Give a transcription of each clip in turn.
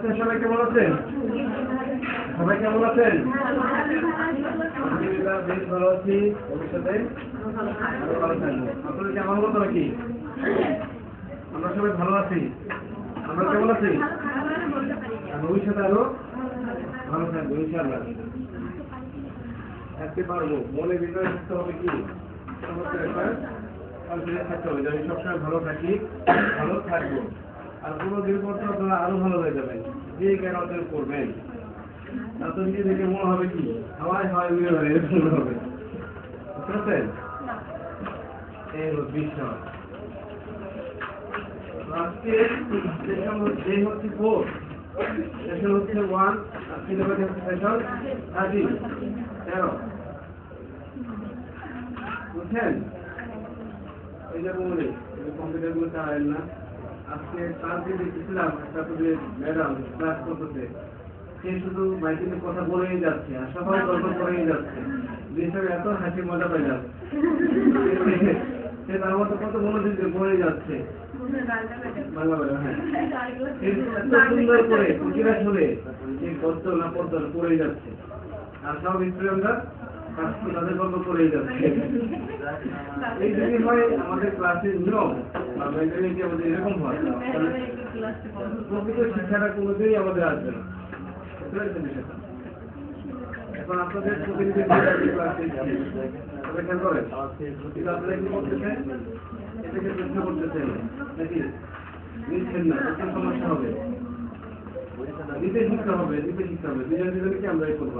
ক্লাসে সবাই কেমন আছেন? সবাই কেমন আছেন? আলহামদুলিল্লাহ বেশ ভালো আছি। ভবিষ্যতে ভালো থাকবো। আপনাদের কি আমার মতো নাকি? আমরা সবাই ভালো আছি। আমরা কেমন আছি? ভবিষ্যতে আরো ভালো থাকবো ইনশাআল্লাহ। থাকতে পারবো। মনের ভিতরে থাকতে হবে কি সমস্ত ব্যাপার থাকতে হবে যে আমি সবসময় ভালো থাকি, ভালো থাকবো। আর কোনো দিন পর তো আপনারা আরো ভালো হয়ে যাবেন। যে জ্ঞান অর্জন করবেন তাতে নিজে থেকে মনে হবে কি হাওয়ায় হাওয়ায় উড়ে বেড়ায় এরকম মনে হবে। বুঝতে পারছেন? এই হলো বিষয়। আজকে সেশন হচ্ছে 4, সেশন হচ্ছে 1, আর সিলেবাস হচ্ছে সেশন 13। বুঝছেন? এই যে বলে কম্পিউটার গুলো চালায় না। আজকে ক্লাস দিয়ে দেখতেছিলাম একটা যে ম্যাডাম ক্লাস করতেছে, সে শুধু মাইকে কথা বলেই যাচ্ছে আর সবাই গল্প করেই যাচ্ছে। বিষয়ে এত হাসি মজা পাই যাচ্ছে, সে তার মতো কত মনোযোগ দিয়ে বলেই যাচ্ছে বাংলা বলে। হ্যাঁ, এত সুন্দর করে প্রতিটা শুনে যে পদ্ম না পদ্ম পড়েই যাচ্ছে আর সব স্টুডেন্টরা তাদের গল্প করেই যাচ্ছে। এই যদি হয় আমাদের ক্লাসের নিয়ম বা মেন্টালিটি আমাদের এরকম হয়, প্রকৃত শিক্ষাটা কোনোদিনই আমাদের আসবে না। এখন আপনাদের প্রতিনিধি ক্লাসে খেয়াল করেন আপনারা কি করতেছেন, এটাকে প্রশ্ন করতেছেন নাকি নিচ্ছেন না, প্রথম সমস্যা হবে। নিতে শিখতে হবে, নিতে শিখতে হবে। দুজনকে আমরা এই করবো।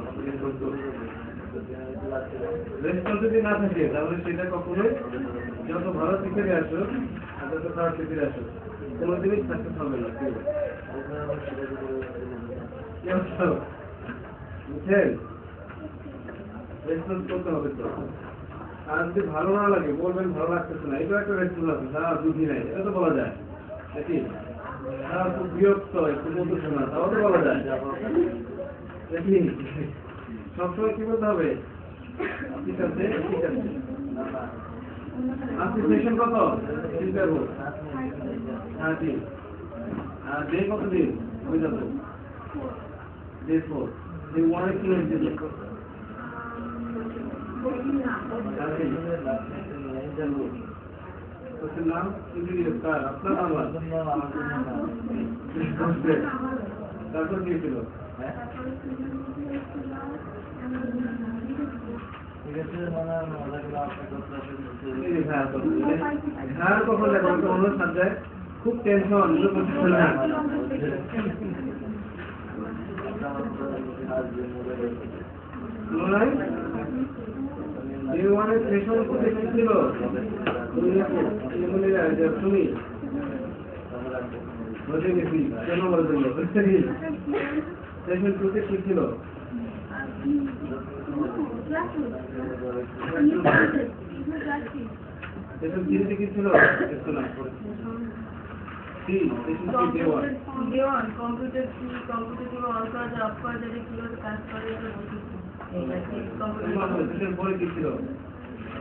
রেসপন্স যদি না থাকে তাহলে সেটা কখনোই যত ভালো শিখে আসো আর যত খারাপ শিখে আসো কোনোদিনই সাকসেস হবে না। বুঝছেন? রেসপন্স করতে হবে তো। আর যদি ভালো না লাগে বলবেন ভালো লাগতেছে না, এটা একটা রেসপন্স আছে। সারা বুঝি নাই এটা তো বলা যায় নাকি? সারা খুব বিরক্ত একটু বলতেছে না তাও তো বলা যায় নাকি? সবসময় কি বলতে হবে? ঠিক আছে, ঠিক আছে। আজকে সেশন কত? 3 হ্যাঁ, 3। আর ডে কতদিন হয়ে যাবে? ডে 4। ডে 1 কি হয়েছে? নাম স্যার আপনার নাম তারপর কি ছিল? খুব টেনশন সেশন কোথায় ছিল? তুমি বসে গেছি কেন বলছিল? সেশন 2 তে কি ছিল? সেশন 3 তে কি ছিল? কম্পিউটার গুলো অন করা যায়, অফ করা যায়, কিভাবে কাজ করে এটা বলছি। সেশন 4 কি ছিল?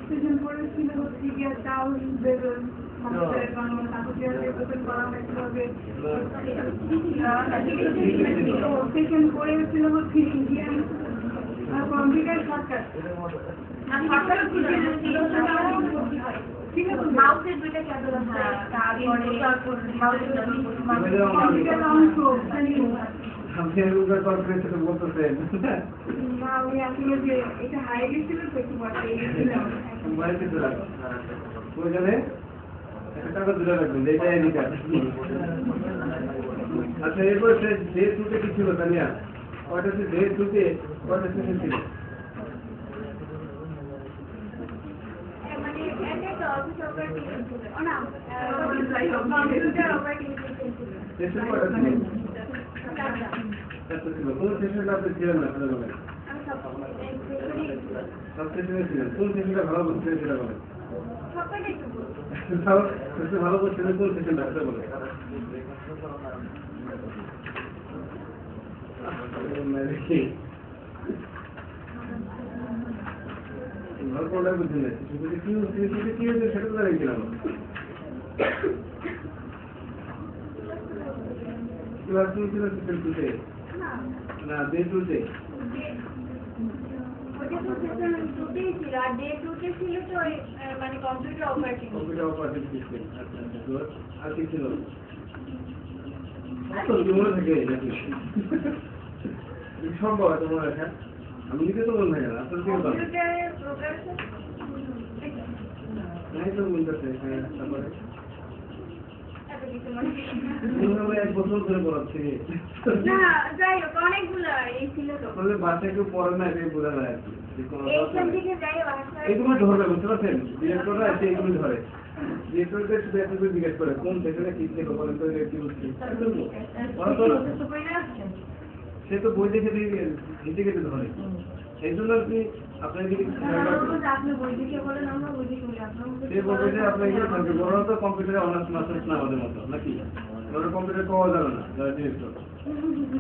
সেশন 4 ছিল হচ্ছে গিয়ে টাউন বেরোন কম্পিউটারের কারণে কাগজে ওপেন করা হয়েছিল। সেশন 4 ছিল হচ্ছে ইন্ডিয়ান কম্পিউটার শর্টকাট। মাউসের দুইটা ক্যাবল আছে, তারপরে কম্পিউটার অংশ আপনি এগুলো কর্পোরেশন বলতেছেন না, ওই আসলে যে এটা হারিয়ে গেছিল তো একটু ওইখানে একটা টাকা দূরে রাখবেন, এটা এদিক আছে। আচ্ছা, এরপর ডে 2 তে কি ছিল তানিয়া? ওটা হচ্ছে ডে 2 তে কয়টা সেশন ছিল? কোন সেশনটা আপনি ছিলেন না সেটা বলেন। সব সেশনে ছিলেন, কোন সেশনটা ভালো করছিলেন সেটা বলেন। ভালো করছিলেন কোন সেশনটা সেটা বলেন। গল্পটা বুঝে না, কি হয়েছে সেটা তো জানি কিনা। ক্লাস 2 ছিল সিস্টেম 2 তে না না ডে 2 তে ওটা তো সেশন 2 তেই ছিল আর ডে 2 তে ছিল তো ওই মানে computer operating computer operating system আচ্ছা আচ্ছা গুড আর কি ছিল তো কি মনে থাকে নাকি সম্ভব আছে মনে রাখা আমি লিখে তো মনে থাকে না আসলে কি বলবো কম্পিউটারের প্রোগ্রাম নাই তো মনে থাকে হ্যাঁ তারপরে এত কিছু মনে তুমি এক বছর ধরে পড়াচ্ছি না যাই হোক অনেকগুলো এই ছিল তো আসলে বাচ্চা কেউ পড়ে না এটাই বোঝা যায় আর কি যে কোনো এইখান থেকে যাই বাসায় এইগুলো ধরবে বুঝতে পারছেন ডিরেক্টররা এসে এইগুলো ধরে ডিরেক্টরদের শুধু এত করে জিজ্ঞেস করে কোন সেখানে কি ছিল বলেন তো এটা কি বুঝছি সে তো বই দেখে হিটে কেটে ধরে এই জন্য আর কি আপনার যদি আপনি বই দেখে বলেন আমরা বই দেখে বলি আপনার সে বলবে যে আপনার ইয়ে থাকবে বড় তো কম্পিউটারে অনার্স মাস্টার্স না আমাদের মতো নাকি ওরা কম্পিউটার পাওয়া যাবে না যারা ডিরেক্টর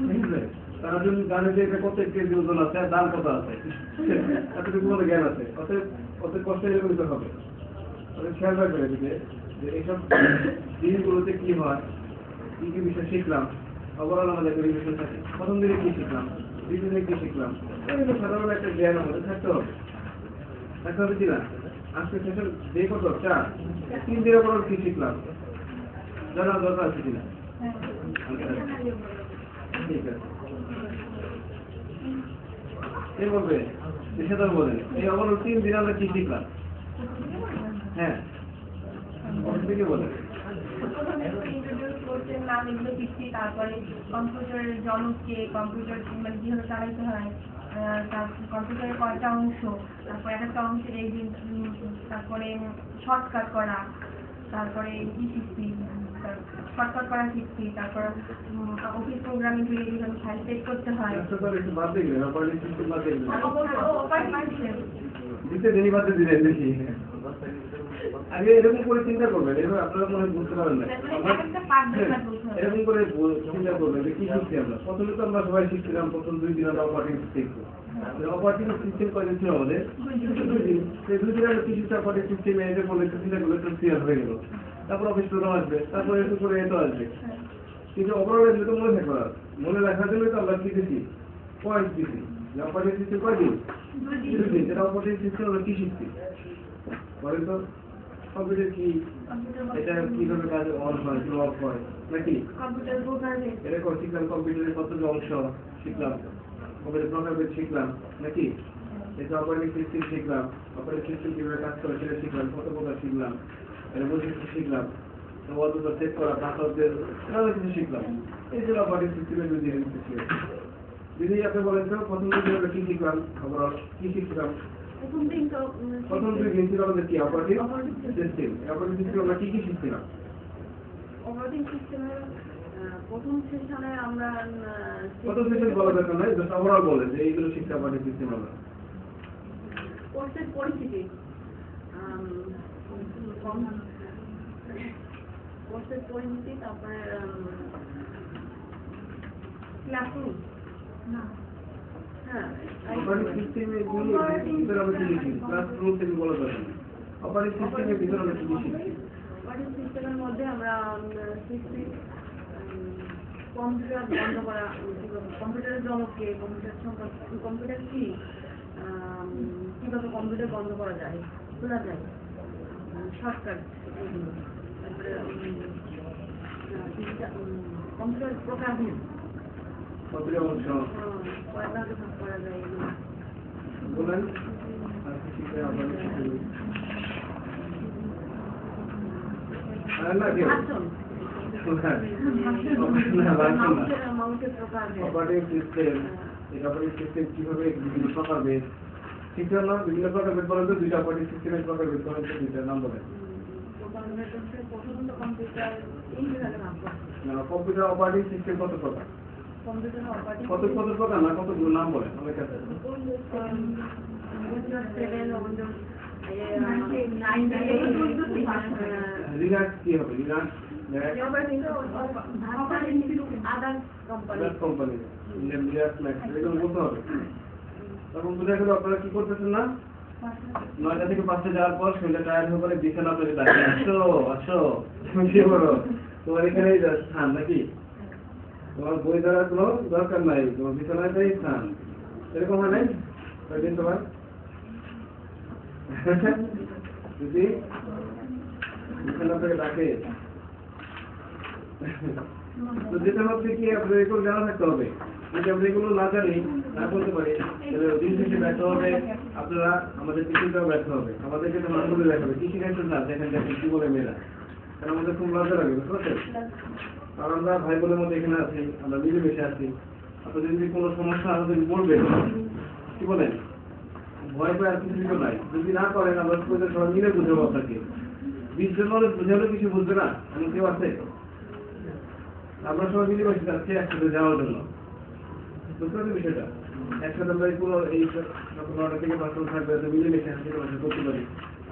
ঠিক আছে তারা যদি জানে যে এটা কত কেজি ওজন আছে আর দাম কত আছে এতটুকু মতো জ্ঞান আছে অত কষ্ট এরকম দিতে হবে ওদের খেয়াল রাখবে এদিকে যে এইসব দিনগুলোতে কি হয় কি কি বিষয় শিখলাম ওভারঅল আমাদের পরিবেশন থাকে প্রথম দিনে কি শিখলাম দ্বিতীয় দিনে কি শিখলাম এগুলো সাধারণ একটা জ্ঞান আমাদের থাকতে হবে কি না আজকে সেশন ডে কত 4 3 দিনের পর কি শিখলাম জানা দরকার আছে কিনা ঠিক আছে এই বলবে সেটা বলেন এই ওভারঅল 3 দিনে আমরা কি শিখলাম হ্যাঁ থেকে বলেন তারপরে কম্পিউটারের জনককে কম্পিউটার মানে কিভাবে চালাইতে হয় কম্পিউটারের কয়টা অংশ তারপরে একটা অংশের এই তারপরে শর্টকাট করা তারপরে কি শিখছি শর্টকাট করা শিখছি তারপর অফিস প্রোগ্রামিং থেকে কিভাবে ফাইল সেট করতে হয় একটু বাদ দেখবেন অপারেটিং সিস্টেম বাদ অপারেটিং দিতে দেরি বাদ দিলেন দেখি আগে এরকম করে চিন্তা করবেন এবার আপনারা মনে বুঝতে পারেন না এরকম করে চিন্তা করবেন যে কি শিখছি আমরা প্রথমে তো আমরা সবাই শিখছিলাম প্রথম 2 দিন আমরা অপারেটিং শিখবো অপারেটিং সিস্টেম কয়দিন ছিল আমাদের 2 দিন সেই 2 দিন আমরা কি শিখছি অপারেটিং সিস্টেম এসে বলে চিন্তা করলে তো ক্লিয়ার হয়ে গেল তারপর অফিস প্রোগ্রাম আসবে তারপরে একটু করে এতো আসবে কিন্তু ওভারঅল এগুলো তো মনে থাকবে না মনে রাখার জন্য তো আমরা শিখেছি পয়েন্ট দিচ্ছি যে অপারেটিং সিস্টেম কয়দিন 2 দিন এটা অপারেটিং সিস্টেম আমরা কি শিখছি বলেন তো কম্পিউটার কি এটা কিভাবে কাজ অন হয় কি অফ হয় নাকি কম্পিউটার প্রোগ্রামিং এটা করে শিখলাম কম্পিউটারের কতগুলো অংশ শিখলাম কম্পিউটার প্রোগ্রামিং শিখলাম নাকি এটা অপারেটিং সিস্টেম শিখলাম অপারেটিং সিস্টেম কিভাবে কাজ করে সেটা শিখলাম কত প্রকার শিখলাম এটা বৈশিষ্ট্য শিখলাম অতটা সেট করা পাসওয়ার্ডের আরো কিছু শিখলাম এই যে অপারেটিং সিস্টেমের যদি যদি আপনি বলেন তো প্রথম দিন আমরা কি শিখলাম ওভারঅল কি শিখলাম প্রথম দিন তো প্রথম 2 দিন ছিল আমাদের কি অপারেটিং সিস্টেম অপারেটিং সিস্টেম আমরা কি শিখছিলাম অপারেটিং সিস্টেমের প্রথম সেশনে আমরা কত সেশন বলা দরকার নাই জাস্ট ওভারঅল বলেন যে এইগুলো শিখতে অপারেটিং সিস্টেম আমরা কোর্সের পরিচিতি কোর্সের পরিচিতি তারপরে ক্লাসরুম না হ্যাঁ অপারেটিং সিস্টেমে ভিতরে আমরা কি শিখি ক্লাসরুম থেকে বলা দরকার অপারেটিং সিস্টেমের ভিতরে আমরা কি শিখি অপারেটিং সিস্টেমের মধ্যে আমরা শিখছি কম্পিউটার বন্ধ করা কম্পিউটারের জনককে কম্পিউটার কি কিভাবে কম্পিউটার বন্ধ করা যায় খোলা যায় শর্টকাট তারপরে কম্পিউটার প্রোগ্রামিং কতটা অংশ কয়ভাবে ভাগ করা যায় এগুলো বলেন আর কি শিখতে অপারেটিং সিস্টেম আর না কি অপারেটিং সিস্টেম এই অপারেটিং সিস্টেম কিভাবে বিভিন্ন প্রকার বেদ শিখতে না বিভিন্ন প্রকার বেদ বলেন তো দুইটা অপারেটিং সিস্টেমের প্রকার বেদ বলেন তো দুইটা নাম বলেন কম্পিউটার অপারেটিং সিস্টেম কত প্রকার কত কত প্রকার না কতগুলো নাম বলেন অনেক আছে লিনাক্স কি হবে লিনাক্স কোম্পানি এগুলো বলতে হবে তখন বুঝা গেল আপনারা কি করতেছেন না 9টা থেকে 5টা যাওয়ার পর সন্ধ্যা টায়ার হয়ে পরে বিছানা আপনাকে ডাকে আসো আসো শুনছি বলো তোমার এখানেই স্থান নাকি তোমার বই দ্বারা কোনো দরকার নাই, তোমার বিছানাতেই স্থান, এরকম হয় নাই কয়েকদিন তোমার? যদি বিছানা থেকে ডাকে তো যেটা হচ্ছে কি আপনার এগুলো জানা থাকতে হবে। যদি আমরা এগুলো না জানি, না করতে পারি, তাহলে দিন শেষে ব্যর্থ হবে, আপনারা আমাদের কৃষিটাও ব্যর্থ হবে, আমাদেরকে তো মানুষ বলে দেখাবে কৃষি ক্ষেত্র না দেখেন দেখেন কি বলে মেয়েরা, কারণ আমাদের খুব লজ্জা লাগে, বুঝতে পারছেন? কারণ আমরা ভাই বোনের মধ্যে এখানে আছি, আমরা মিলেমিশে আছি, আপনাদের যদি কোনো সমস্যা আমাদের বলবেন, কি বলেন, ভয় পায় আর কিছু নাই, যদি না করেন আমরা সবাই মিলে বুঝাবো আপনাকে। 20 জন মানুষ বুঝালেও কিছু বুঝবে না, এমন কেউ আছে? আমরা সবাই মিলে বসে যাচ্ছি একসাথে যাওয়ার জন্য, বুঝতে পারছি বিষয়টা? একসাথে আমরা পুরো এই 9টা থেকে 5টা থাকবে, মিলেমিশে হাসি তামাশা করতে পারি,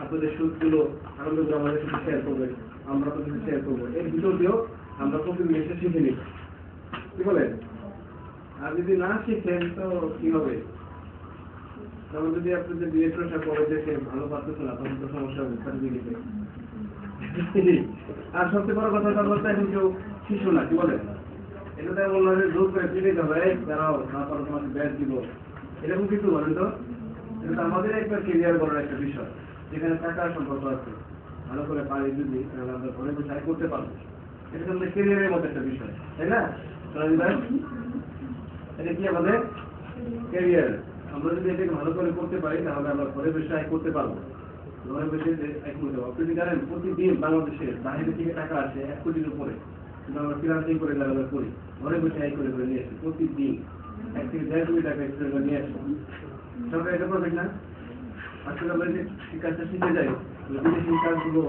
আপনাদের সুখগুলো আনন্দগুলো আমাদের সাথে শেয়ার করবেন, আমরা আপনাদের সাথে শেয়ার করবো, এর ভিতর দিয়েও আমরা প্রতিদিন এসে শিখে নিই, কি বলেন? আর যদি না শিখেন তো কি হবে? তখন যদি আপনাদের ডিরেক্টর সাহেব বলে যে ভালো পারতেছে না, তখন তো সমস্যা হবে সার্টিফিকেটে। আর সবচেয়ে বড় কথা বলতে এখন কেউ শিশু না, কি বলেন? এটা তো এমন নয় যে জোর করে ফিরে যাবে, দাঁড়াও না পারো তোমাকে ব্যাচ দিব, এরকম কিছু বলেন তো? এটা তো আমাদের একটা কেরিয়ার করার একটা বিষয়, যেখানে টাকার সম্পর্ক আছে, ভালো করে পারি যদি তাহলে আমরা ঘরে বসে আয় করতে পারবো, এটা তো আমাদের কেরিয়ারের মতো একটা বিষয়, তাই না? এটা কি আমাদের ক্যারিয়ার, আমরা যদি এটাকে ভালো করে করতে পারি তাহলে আমরা ঘরে বসে আয় করতে পারবো, ঘরে বসে আয় করতে পারবো। আপনি জানেন প্রতিদিন বাংলাদেশে বাইরে থেকে টাকা আসে 1 কোটির উপরে, কিন্তু আমরা ফ্রিল্যান্সিং করে লেখাপড়া করি, ঘরে বসে আয় করে নিয়ে আসি প্রতিদিন 1 থেকে 1.5 কোটি টাকা এক্সট্রা করে নিয়ে আসি। সরকার এটা প্রজেক্ট না? আসলে আমরা যে কাজটা শিখে যাই, বিদেশি কাজগুলো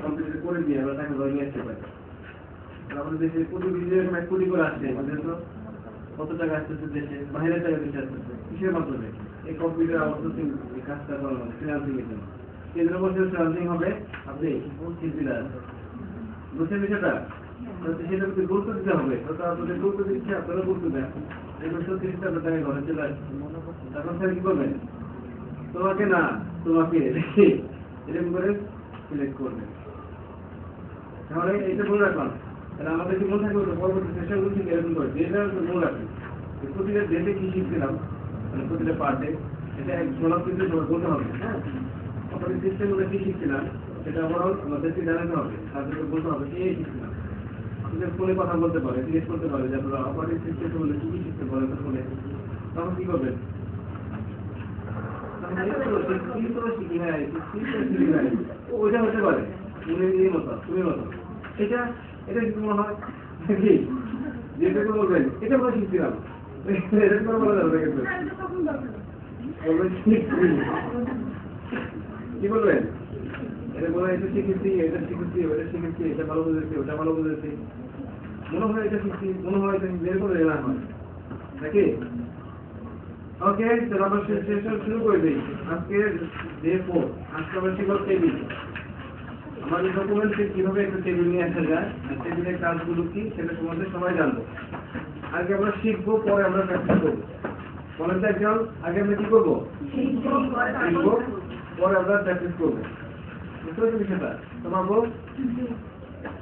কম্পিউটার করে দিয়ে আমরা টাকা ধরে নিয়ে আসতে পারি। আমাদের দেশে প্রতিদিন যেরকম 1 কোটি করে আসছে, আমাদের তো কত টাকা আসতেছে দেশে, বাইরের টাকা দেশে আসতেছে, কিসের মাধ্যমে? এই কম্পিউটার আউটসোর্সিং এই কাজটা করা হবে ফ্রিল্যান্সিং এর জন্য। কেন্দ্র বছর ফ্রিল্যান্সিং হবে, আপনি শিল্পীরা বুঝছেন বিষয়টা? সেটা প্রতি গুরুত্ব দিতে হবে, হয়তো আপনাদের গুরুত্ব দিচ্ছে, আপনারা গুরুত্ব দেন, দেখবেন 30টা টাকা ঘরে চলে আসছে, তখন স্যার কি করবেন? তোমাকে না, তোমাকে এরকম করে সিলেক্ট করবেন। তাহলে এইটা মনে রাখলাম, তাহলে আমাদেরকে মনে থাকবে পরবর্তী সেশনগুলো ঠিক এরকম করে যেটা মনে রাখি, প্রতিটা ডেটে কি শিখছিলাম, মানে প্রতিটা পার্টে এটা এক ঝলক কিন্তু বলতে হবে, হ্যাঁ? অপারেটিং সিস্টেমগুলো কি শিখছিলাম সেটা ওভারঅল আমাদেরকে জানাতে হবে, তাদেরকে বলতে হবে এই শিখছিলাম। আপনাদের ফোনে কথা বলতে পারে, জিজ্ঞেস করতে পারে যে আপনারা অপারেটিং সিস্টেম বলে কি শিখতে পারেন ফোনে, তখন কি করবেন? ওইটা হতে পারে মতো, তুমি মতো, এটা এটা কিন্তু মনে হয় কি যেটাকে বলবেন এটা আমরা শিখছিলাম, এটা করে বলা যাবে কিন্তু কি বলবেন? এটা বলে এটা শিখেছি, এটা শিখেছি, ওটা শিখেছি, এটা ভালো বুঝেছি, ওটা ভালো বুঝেছি, মনে হয় এটা শিখছি, মনে হয় এটা বের করে এলাম হয় নাকি? ওকে, তাহলে আমরা সেশন শুরু করে দিই। আজকে ডে 4, আজকে আমরা শিখব টেবিল। আমাদের ডকুমেন্টে কিভাবে একটা টেবিল নিয়ে আসা যায়, আর টেবিলের কাজগুলো কি সেটা সম্বন্ধে সবাই জানবো। আগে আমরা শিখবো, পরে আমরা প্র্যাকটিস করবো। বলেন তো একজন, আগে আমরা কি করবো? শিখবো, পরে আমরা প্র্যাকটিস করবো। বুঝতে পারছি বিষয়টা? তোমার বল,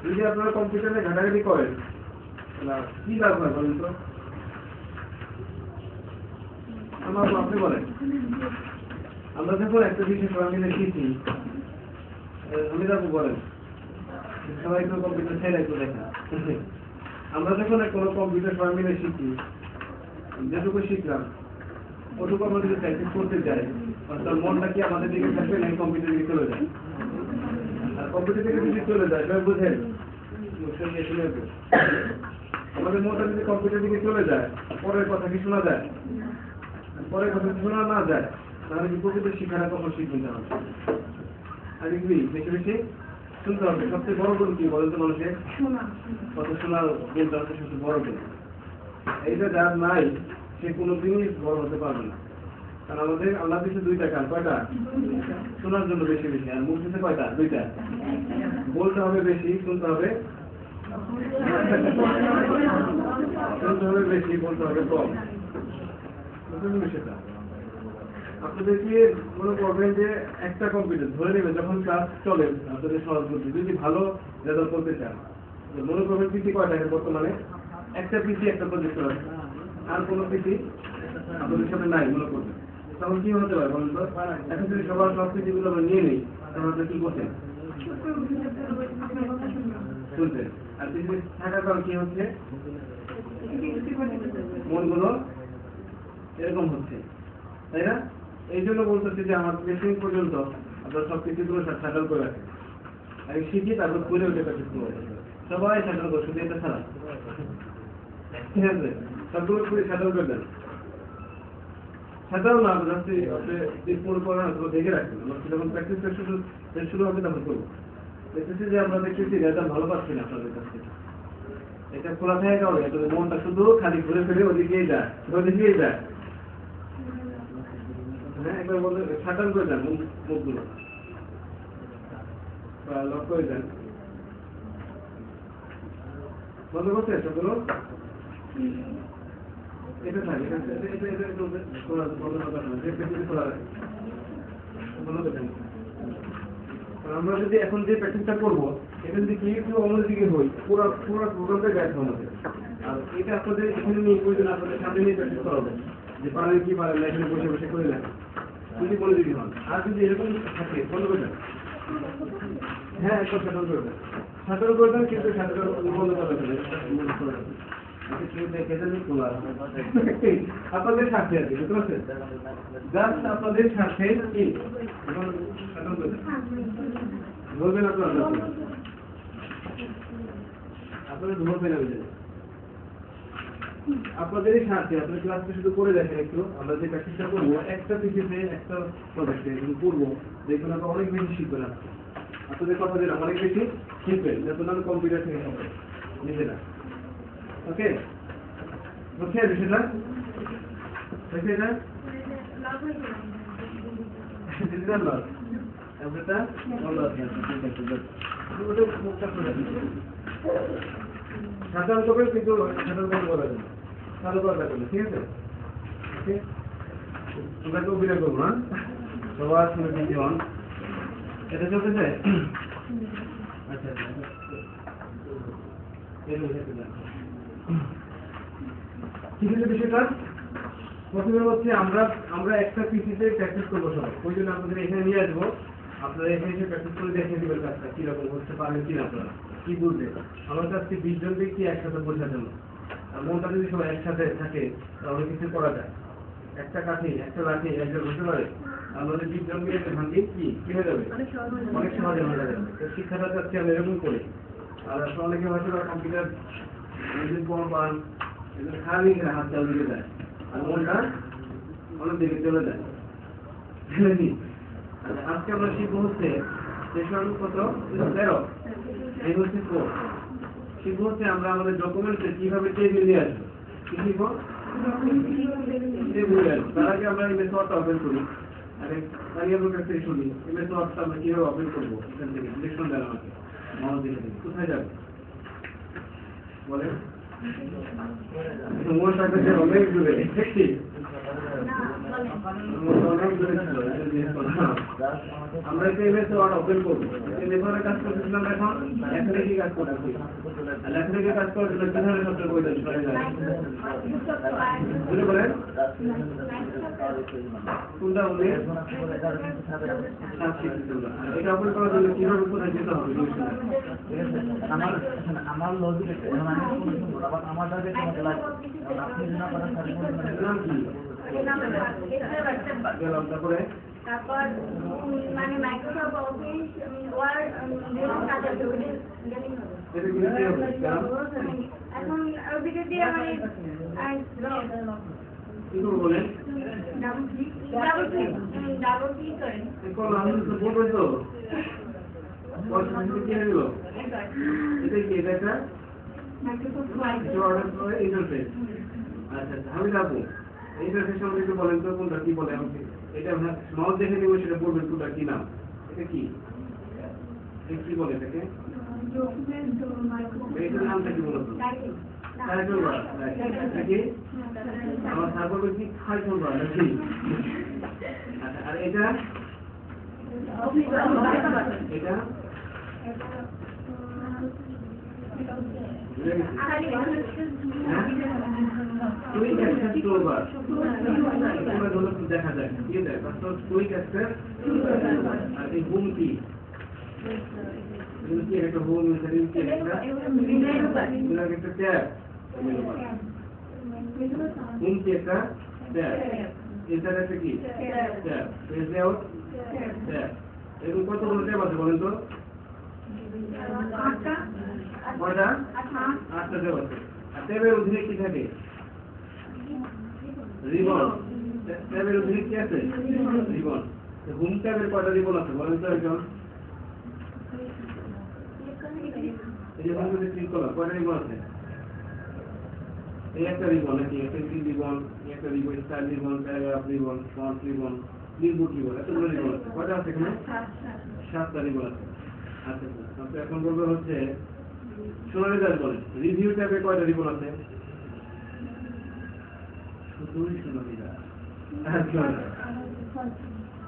যদি আপনারা কম্পিউটারে ঘাটাঘাটি করেন কি লাভ হয় বলেন তো? আমার আপনি বলেন, আমরা যখন একটা বিষয় সবাই মিলে শিখি, আমি যাবো বলেন সবাই তো কম্পিউটার ছেড়ে একটু দেখা, আমরা যখন কোনো কম্পিউটার সবাই মিলে শিখি, যেটুকু শিখলাম ওটুকু আমরা যদি প্র্যাকটিস করতে যাই, তার মনটা কি আমাদের দিকে থাকবে নাকি কম্পিউটার দিকে চলে যায়? আর কম্পিউটার থেকে যদি চলে যায় সবাই বুঝেন, আমাদের মনটা যদি কম্পিউটার দিকে চলে যায়, পরের কথা কি শোনা যায়? পরের কথা শোনা না যায়, তাহলে কি প্রকৃত শিক্ষাটা কখন শিখবেন? তাহলে আগে কি বেশি বেশি শুনতে হবে। সবচেয়ে বড় গুণ কি বলতো মানুষের? কত শোনার গুণটা হচ্ছে সবচেয়ে বড় গুণ। এইটা যার নাই সে কোনোদিনই বড় হতে পারবে না। কারণ আমাদের আল্লাহ দিচ্ছে 2টা কান, কয়টা? শোনার জন্য বেশি বেশি, আর মুখ দিচ্ছে কয়টা? 2টা। বলতে হবে বেশি, শুনতে হবে বেশি, বলতে হবে কম। সেটা আপনাদেরকে মনে করবেন যে একটা কম্পিউটার ধরে নেবেন, যখন ক্লাস চলে আপনাদের সহজ বুদ্ধি, যদি ভালো রেজাল্ট করতে চান মনে করবেন পিসি কয়টা বর্তমানে? একটা পিসি একটা প্রজেক্টর আছে, আর কোনো পিসি আপনাদের সামনে নাই মনে করবেন, তখন কি হতে পারে বলুন তো? এখন যদি সবার সব পিসিগুলো আমরা নিয়ে নিই তখন আপনি কি করছেন? শুনছেন। আর পিসি থাকার কারণ কি হচ্ছে? মনগুলো এরকম হচ্ছে, তাই না? এই জন্য বলতেছি যে আমার মেশিন পর্যন্ত আপনার সব পিসিগুলো সেটেল করে রাখেন, আগে শিখি তারপর করে ওঠে প্র্যাকটিস করবো। সবাই সেটেল করে, শুধু এটা ছাড়া, ঠিক আছে? সবগুলো করে সেটেল করে দেন। সেটাও না জাস্ট আপনি দিনপুর করে না দেখে রাখবেন। আমরা যখন প্র্যাকটিস শুরু হবে তখন করবো। দেখতেছি যে আমরা দেখতেছি রেজাল্ট ভালো পাচ্ছি না আপনাদের কাছ থেকে। এটা খোলা থাকে কারণে মনটা শুধু খালি ঘুরে ফিরে ওদিকেই যায়, ওদিকেই যায়। হ্যাঁ, একবার বলতে সাটান করে দেন মুখগুলো, লক করে দেন। বন্ধ করতে সবগুলো এটা থাকে, আমরা যদি এখন যে প্র্যাকটিসটা করবো এটা যদি কি একটু অন্যদিকে হই পুরো প্রোগ্রামটা ব্যাট আমাদের। আর এটা আপনাদের এখানে নিয়ে প্রয়োজন, আপনাদের সামনে নিয়ে প্র্যাকটিস করা হবে যে পারেন কি পারেন না, এখানে বসে বসে করে নেন যদি মনোযোগী হন। আর যদি এরকম থাকে বন্ধ করে দেন। হ্যাঁ, একবার সেটেল করে দেন, সেটেল করে দেন, কিন্তু সেটেল বন্ধ করে দেন। আপনাদের স্বার্থে আছে, বুঝতে পারছেন? জাস্ট আপনাদের স্বার্থে কি বলবেন আপনাদের ধরবেন আপনাদেরই স্বার্থে। আপনার ক্লাসটা শুধু করে দেখেন একটু, আমরা যে প্র্যাকটিসটা করবো একটা পিসিতে একটা প্রজেক্টে করবো, দেখবেন আপনারা অনেক বেশি শিখবেন। আপনাদের কথা দিলাম অনেক বেশি শিখবেন, যত নাম কম্পিউটার থেকে হবে নিজেরা। ওকে, বুঝছে বিষয়টা? বুঝছে এটা? ডিজিটাল লস এটা ভালো আছে, ওটা মুখটা করে দিন। সাধারণ করবেন, কিন্তু সাধারণ করে দেন, চালু করা যাবে না, ঠিক আছে? ওকে, আমরা তো অভিনয় করবো না, সবার শুনে দিন যেমন এটা চলতেছে। আচ্ছা আচ্ছা, ঠিক আছে। বিষয়টা প্রথমে হচ্ছে আমরা একটা পিসিতে প্র্যাকটিস করবো সবাই, ওই জন্য আপনাদের এখানে নিয়ে আসবো। আপনারা এখানে এসে প্র্যাকটিস করে দেখে দেবেন কাজটা কিরকম হচ্ছে, পারবেন কিনা, আপনারা কি বুঝবে। আমার কাছে 20 জন ব্যক্তি একসাথে বোঝার জন্য, আর মনটা যদি সবাই একসাথে থাকে তাহলে কিছু করা যায়। একটা কাঠি একটা লাঠি একজন হতে পারে, আমাদের 20 জন মিলে ভাঙি কি হয়ে যাবে, অনেক সহজে হয়ে যাবে। শিক্ষাটা যাচ্ছে আমরা এরকম করি। আর অনেকে হয়তো কম্পিউটার কম পান, খালি হাত চাল দিকে যায়, আর মনটা অনেক দিকে চলে যায়। আজকে আমরা শিখবো হচ্ছে সেশন কত 13, এই হচ্ছে কোর্স। শিখবো হচ্ছে আমরা আমাদের ডকুমেন্টে কিভাবে টেবিল নিয়ে আসবো। কি শিখবো? টেবিল নিয়ে আসবো। তার আগে আমরা এই মেথডটা ওপেন করি, আরে কারিয়ার কাছ থেকে শুনি এই মেথডটা আমরা কিভাবে ওপেন করবো। এখান থেকে ডিরেকশন দেন আমাকে, মাউস দেখে দিন কোথায় যাবে বলেন। তোমার সাথে অনেক দূরে, ঠিক? আমরা ওপেন করবো, কাজ করতেছিলাম। এখন লেখালেখি কাজ করতেছি, লেখালেখি কাজ করার জন্য কি ধরনের শব্দ বলতেন সবাই জানেন? বলেন কোনটা বলে এটা ওপেন করার জন্য কিভাবে কোথায় যেতে হবে? আমার লজিক আমার দাদা আপনি না করেন তারপরে তারপর মানে মাইক্রোসফট অফিস ওয়ার্ড কাজ আছে এখন ওদিকে দিয়ে মানে বলেন ডাবল ক্লিক করেন এটা কি এটা একটা মাইক্রোসফট ইন্টারফেস। আচ্ছা আচ্ছা, আমি যাবো ইন্টারফেস সম্বন্ধে একটু বলেন তো কোনটা কি বলে আমাকে। এটা মাউস দেখে দেবো, সেটা বলবেন কোনটা কি নাম, এটা কি কি বলে এটাকে, এটার নামটা কি বলতো? Title bar. এটা কি আমার সার্ভার কি টাইটেল বার নাকি? আচ্ছা, আর এটা এটা বুঝে গেছি? খালি কুইক অ্যাক্সেস টুলবার তোমরা ধরো দেখা যায় কি দেয় কুইক অ্যাক্সেস আর এই হোম কি কি একটা হোম সেটিং কি একটা একটা ট্যাব হোম কি একটা ট্যাব ইন্টারনেট কি ট্যাব পেজ লেআউট ট্যাব এরকম কতগুলো ট্যাব আছে বলেন তো কয়টা 8টা ট্যাব আছে আর ট্যাবের অধীনে কি থাকে রিবন ট্যাবের অধীনে কি আছে রিবন হোম ট্যাবের কয়টা রিবন আছে বলেন তো একজন এই যে হোম ট্যাবে ক্লিক করলাম কয়টা রিবন আছে এই একটা রিবন নাকি একটা রিবন একটা ribbon style ribbon paragraph ribbon font ribbon clipboard ribbon এতগুলো রিবন আছে কয়টা আছে এখানে 7টা রিবন আছে আচ্ছা আচ্ছা এখন বলবো হচ্ছে সোনালী দাস বলেন রিভিউ ট্যাবে কয়টা রিবন আছে শুধুই সোনালী দাস আর কি বলে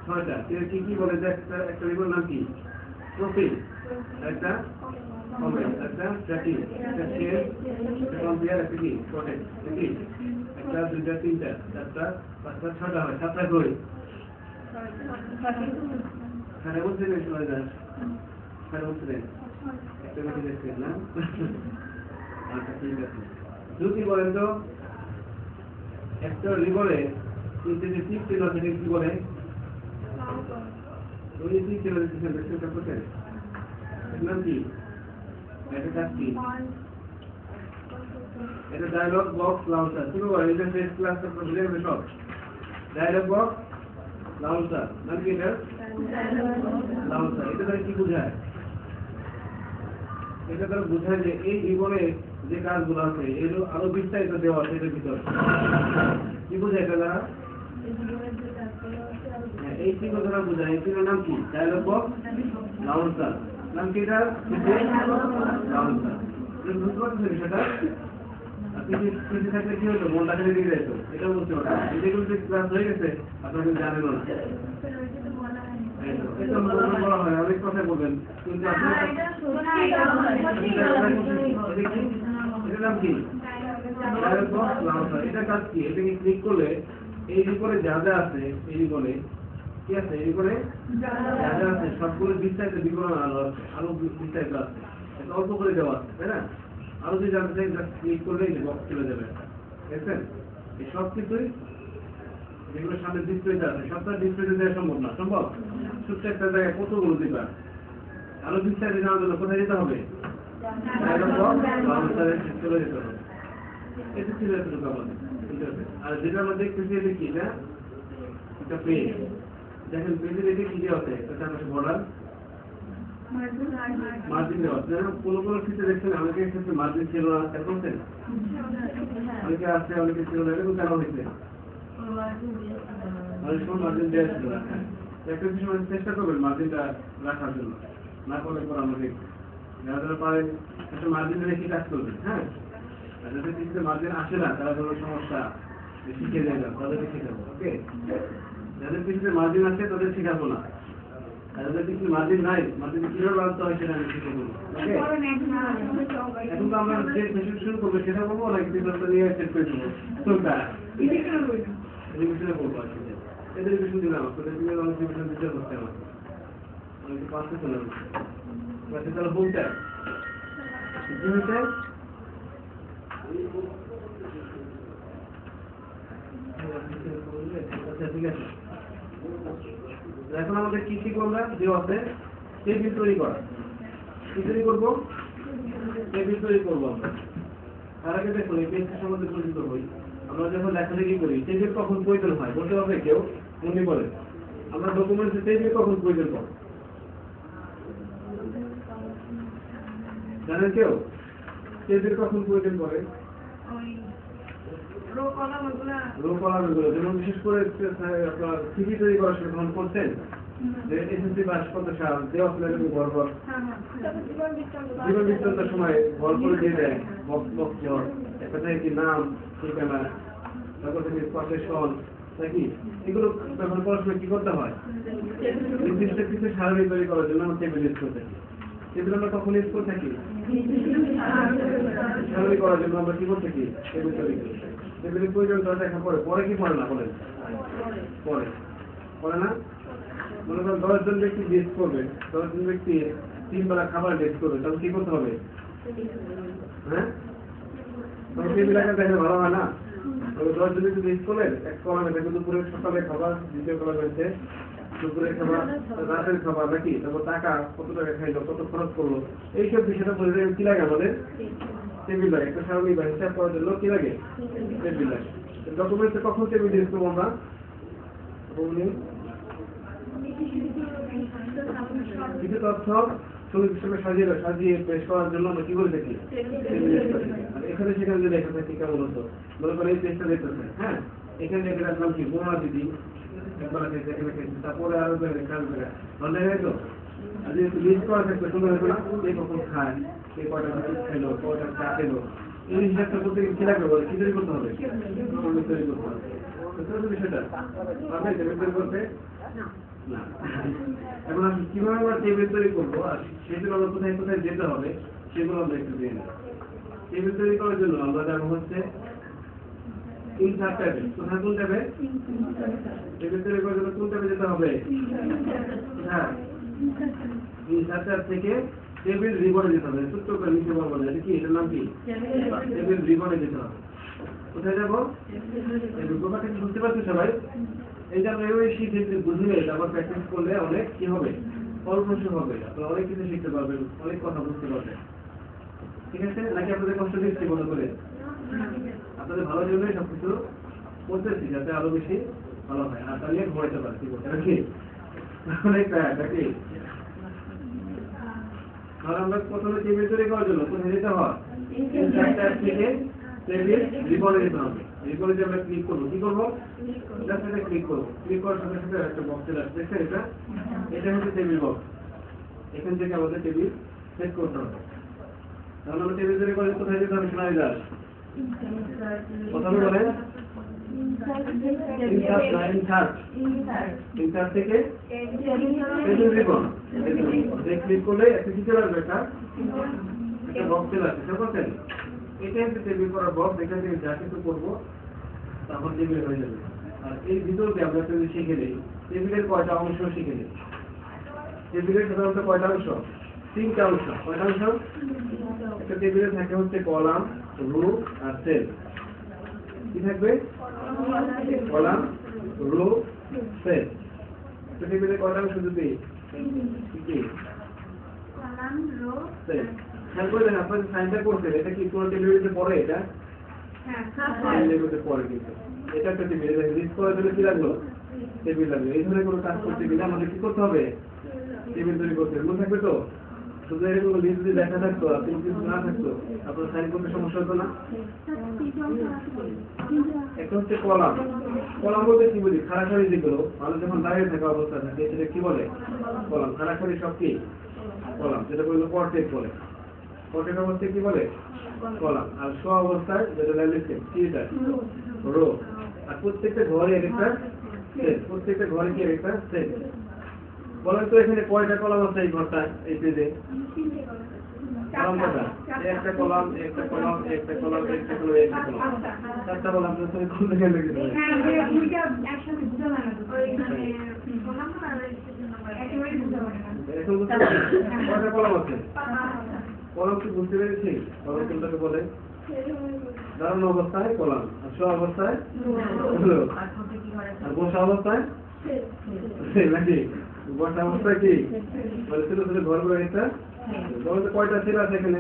6টা কি কি বলে যে একটা রিবন নাম কি প্রোফাইল একটা কমেন্ট একটা ট্র্যাকিং একটা শেয়ার একটা কম্পেয়ার একটা কি প্রোটেক্ট কি একটা দুইটা তিনটা চারটা পাঁচটা 6টা হয় 7টা কই সাড়ে বলতে নেই সোনালী দাস সাড়ে বলতে নেই একটা বেশি দেখছেন না আচ্ছা ঠিক আছে যদি বলেন তো একটা রিবনে কিন্তু যে টিপ ছিল সেটা কি বলে ওই টিপ ছিল দেখতে করতে নাম কি এটা কাজ কি এটা ডায়লগ বক্স লঞ্চার শুরু করে এটা ফেস ক্লাস তো বুঝে গেছে সব ডায়লগ বক্স লঞ্চার নাম কি এটা লঞ্চার এটা তাহলে কি বোঝায় এটা তারা বোঝায় যে এই জীবনে যে কাজগুলো আছে এগুলো আরো বিস্তারিত দেওয়া আছে এটার ভিতরে কি বোঝায় এটা দ্বারা এই তিন কথা বোঝায় এই তিনের নাম কি ডায়লগ বক্স লঞ্চার নাম কি এটা লঞ্চার বুঝতে পারছেন বিষয়টা আপনি কি থাকলে কি হতো মনটা খেলে দিয়ে যেত এটাও বুঝতে পারছেন যেগুলো যে ক্লাস হয়ে গেছে আপনারা কিন্তু জানেন না এটা বলা হয় অনেক কথা বলবেন কিন্তু এটা নাম কি এটা কাজ কি এটাকে ক্লিক করলে এই রিপোর্টে যা যা আছে এই রিপোর্টে কি আছে এই রিপোর্টে যা যা আছে সবগুলো বিস্তারিত বিবরণ আরো বিস্তারিত আছে এটা অল্প করে দেওয়া আছে তাই না আরো যদি জানতে চাই ক্লিক করলে এই বক্স চলে যাবে দেখছেন এই সব কিছুই যেগুলো সামনে ডিসপ্লেতে আছে সবটা ডিসপ্লেতে দেওয়া সম্ভব না সম্ভব ছোট্ট একটা জায়গায় কতগুলো দিবা আরো বিস্তারিত জানার জন্য কোথায় যেতে হবে চলে যেতে হবে এটা ছিল এতটুকু আমাদের ঠিক আছে আর যেটা আমরা দেখতেছি এটা কি না একটা পেজ দেখেন পেজে দেখে কি দেওয়া আছে এটা আমরা বর্ডার মার্জিন দেওয়া আছে কোনো কোনো ক্ষেত্রে দেখছেন অনেকের ক্ষেত্রে মার্জিন ছিল না কেন বলছেন অনেকে আসছে অনেকে ছিল না এরকম কেন হয়েছে অনেক সময় মার্জিন দেওয়া ছিল না একটা সময় চেষ্টা করবেন মার্জিনটা রাখার জন্য না করলে পর আমাদের যারা যারা পারেন একটা মার্জিন রেখে কাজ করবেন হ্যাঁ আর যাদের কিছুতে মার্জিন আসে না তারা ধরো সমস্যা শিখে যায় না তাদেরকে শেখাবো ওকে যাদের কিছুতে মার্জিন আছে তাদের শেখাবো না আর যাদের কিছু মার্জিন নাই মার্জিন কিভাবে বাড়তে হয় সেটা আমি শিখে বলবো ওকে এখন তো আমরা যে সেশন শুরু করবো সেটা বলবো নাকি পেপারটা নিয়ে সেট করে দেবো কোনটা রিভিশনে বলবো আর কি এদের রিভিশন দিলাম তোদের দিলে অনেক রিভিশন দিতে হচ্ছে আমার অনেকে পাশে চলে আসছে তাহলে বলতে কি হয়েছে আচ্ছা ঠিক আছে এখন আমাদের কি শিখবো আমরা যে আছে টেবিল তৈরি করা কি তৈরি করবো টেবিল তৈরি করবো আমরা তার আগে দেখুন এই পেজের সম্বন্ধে পরিচিত হই আমরা যখন লেখালেখি করি টেবিল কখন প্রয়োজন হয় বলতে পারবে কেউ মনে করে আমরা ডকুমেন্টসে টেবিল কখন প্রয়োজন পড়ে জানেন কেউ টেবিল কখন প্রয়োজন পড়ে রো কলামগুলো যেমন বিশেষ করে আপনার সিভি তৈরি করার সময় গ্রহণ করছেন যে এসএসসি পাস কত সাল দেওয়া ঘর ঘর জীবন বৃত্তান্তের সময় ঘর করে দিয়ে দেয় বক্স একটা থেকে কি নাম ঠিকানা তারপর থেকে প্রফেশন নাকি এগুলো ব্যবহার করার সময় কি করতে হয় নির্দিষ্ট কিছু সারণী তৈরি করার জন্য আমরা টেবিল ইউজ করে থাকি টেবিল আমরা কখন ইউজ করে থাকি? সামনে করার জন্য আমরা কি করে থাকি? টেবিল তৈরি করি। টেবিলের প্রয়োজন দেখা পরে পরে কি পড়ে না বলেন? পরে পড়ে না? মনে করেন 10 জন ব্যক্তি লিস্ট করবে, 10 জন ব্যক্তি 3 বেলা খাবার লিস্ট করবে, তখন কি করতে হবে? হ্যাঁ, তখন টেবিল আকার দেখে ভালো হয় না? তবে 10 জন ব্যক্তি লিস্ট করলেন, এক কলামে দেখবে দুপুরে সকালে খাবার, দ্বিতীয় কলামে হচ্ছে দুপুরে খাবার, রাতের খাবার নাকি, তারপর টাকা কত টাকা খাইলো, কত খরচ করলো, এইসব বিষয়টা বলে দেবেন। কি লাগে আমাদের? টেবিল লাগে। একটা সারণী বা হিসাব করার জন্য কি লাগে? টেবিল লাগে। ডকুমেন্টে কখন টেবিল ইউজ করবো আমরা? কিছু তথ্য সুন্দর সাজিয়ে পেশ করার জন্য আমরা কি করে দেখি? আর এখানে সেখানে যে লেখা থাকে কেমন হতো, মনে করেন এই পেজটা দেখতেছেন, হ্যাঁ, এখানে লেখা রাখলাম কি বোমা দিদি, তারপরে আরো ভালো লাগে তো। আর যেহেতু লিস্ট করা থাকবে সুন্দর হতো না, কে কখন খায়, কে কয়টা খেলো, কয়টা চা খেলো, এই হিসাবটা করতে কি লাগবে বলে? কি তৈরি করতে হবে? তৈরি করতে হবে। বিষয়টা পারবে টেবিল তৈরি করতে? না। এখন আসলে কিভাবে আমরা টেবিল তৈরি করবো আর সেগুলো আমরা কোথায় কোথায় যেতে হবে সেগুলো আমরা একটু দিয়ে নেব। টেবিল তৈরি করার জন্য আমরা যাবো হচ্ছে ইনসার্ট ট্যাবে। কোথায় কোন ট্যাবে? টেবিল তৈরি করার জন্য কোন ট্যাবে যেতে হবে? হ্যাঁ, ইনসার্ট ট্যাব থেকে টেবিল রিবনে যেতে হবে। ছোট্ট করে নিচে বলবো না, এটা কি, এটার নাম কি? টেবিল রিবনে যেতে হবে। কোথায় যাবো? টেবিল ব্যাপারটা কি বুঝতে পারছি সবাই? এই যে আমরা এইভাবে শিখে বুঝলে তারপর প্র্যাকটিস করলে অনেক কি হবে? ফলপ্রসূ হবে। আপনারা অনেক কিছু শিখতে পারবেন, অনেক কথা বুঝতে পারবেন। ঠিক আছে? নাকি আপনাদের কষ্ট দিচ্ছি মনে করে? আপনাদের ভালোর জন্যই সবকিছু করতেছি, যাতে আরো বেশি ভালো হয়। আর তাহলে ঘুমাইতে পারে কি করতে নাকি? অনেক নাকি? আর আমরা প্রথমে টেবিল তৈরি করার জন্য কোথায় যেতে হয়? ইনসার্ট থেকে টেবিল রিবনে যেতে হবে। রিবনে যে আমরা ক্লিক করবো, কি করবো? জাস্ট এটা ক্লিক করবো। ক্লিক করার সাথে সাথে একটা বক্স চলে আসছে, দেখছেন এটা? এটা হচ্ছে টেবিল বক্স। এখান থেকে আমাদের টেবিল সেট করতে হবে। তাহলে আমরা টেবিল তৈরি করে কোথায় যেতে হবে? শোনা যায় প্রথমে বলেন ইনসার্ট থেকে টেবিল রিবন। ক্লিক করলে একটা কি চলে আসবে? একটা বক্স চলে আসছে, বুঝতে পারছেন? এটা হচ্ছে টেবিল করার বক্স। এখান থেকে যা কিছু করবো তখন টেবিল হয়ে যাবে। আর এই ভিতরকে আমরা টেবিল শিখে নিই, টেবিলের কয়টা অংশ শিখে নিই। টেবিলের সাধারণত কয়টা অংশ? 3টা অংশ। কয়টা অংশ? একটা টেবিলে থাকে হচ্ছে কলাম, রো আর সেল। কি থাকবে? Column, row, cell. একটা টেবিলে কয়টা অংশ যদি? কি? Column, row, cell. খেয়াল করে দেখেন আপনার সাইনটা করছেন, এটা কি কোনো টেবিলের পরে? এটা পরে কিন্তু এটা একটা টেবিল। লিস্ট করার জন্য কি লাগলো? টেবিল লাগবে। এই ধরনের কোনো কাজ করতে গেলে আমাদের কি করতে হবে? টেবিল তৈরি করতে হবে। মনে থাকবে তো? শুধু এরকম লিস্ট যদি দেখা থাকতো আর কোনো কিছু না থাকতো আপনার সাইন করতে সমস্যা হতো না? একটা হচ্ছে কলাম। কলাম বলতে কি বুঝি? খাড়াখাড়ি যেগুলো মানুষ যখন দাঁড়িয়ে থাকা অবস্থা থাকে সেটা কি বলে? কলাম। খাড়াখাড়ি সব কি? কলাম। যেটা বললো পর্টেক বলে। পর্টেক অবস্থায় কি বলে? কলাম। আর শো অবস্থায় যেটা লিখছে কি? এটা রো। আর প্রত্যেকটা ঘরে একটা সেট। প্রত্যেকটা ঘরে কি একটা সেট। বলেন তো এখানে কয়টা কলাম আছে এই ঘরটায়, এই পেজে? কলাম কয়টা? একটা কলাম, একটা কলাম, একটা কলাম, একটা কলাম, একটা কলাম। 4টা কলাম। তুমি কোন দিকে লিখে দেবে? এখন কয়টা কলাম আছে? কলাম কি বুঝতে পেরেছি? কলাম কোনটাকে বলে? দাঁড়ানো অবস্থায় কলাম, আর শো অবস্থায় আর বসা অবস্থায় নাকি? বসা অবস্থায় কি বলে? ছোট ছোট ঘর করে একটা। বলতে কয়টা ছেলে আছে এখানে?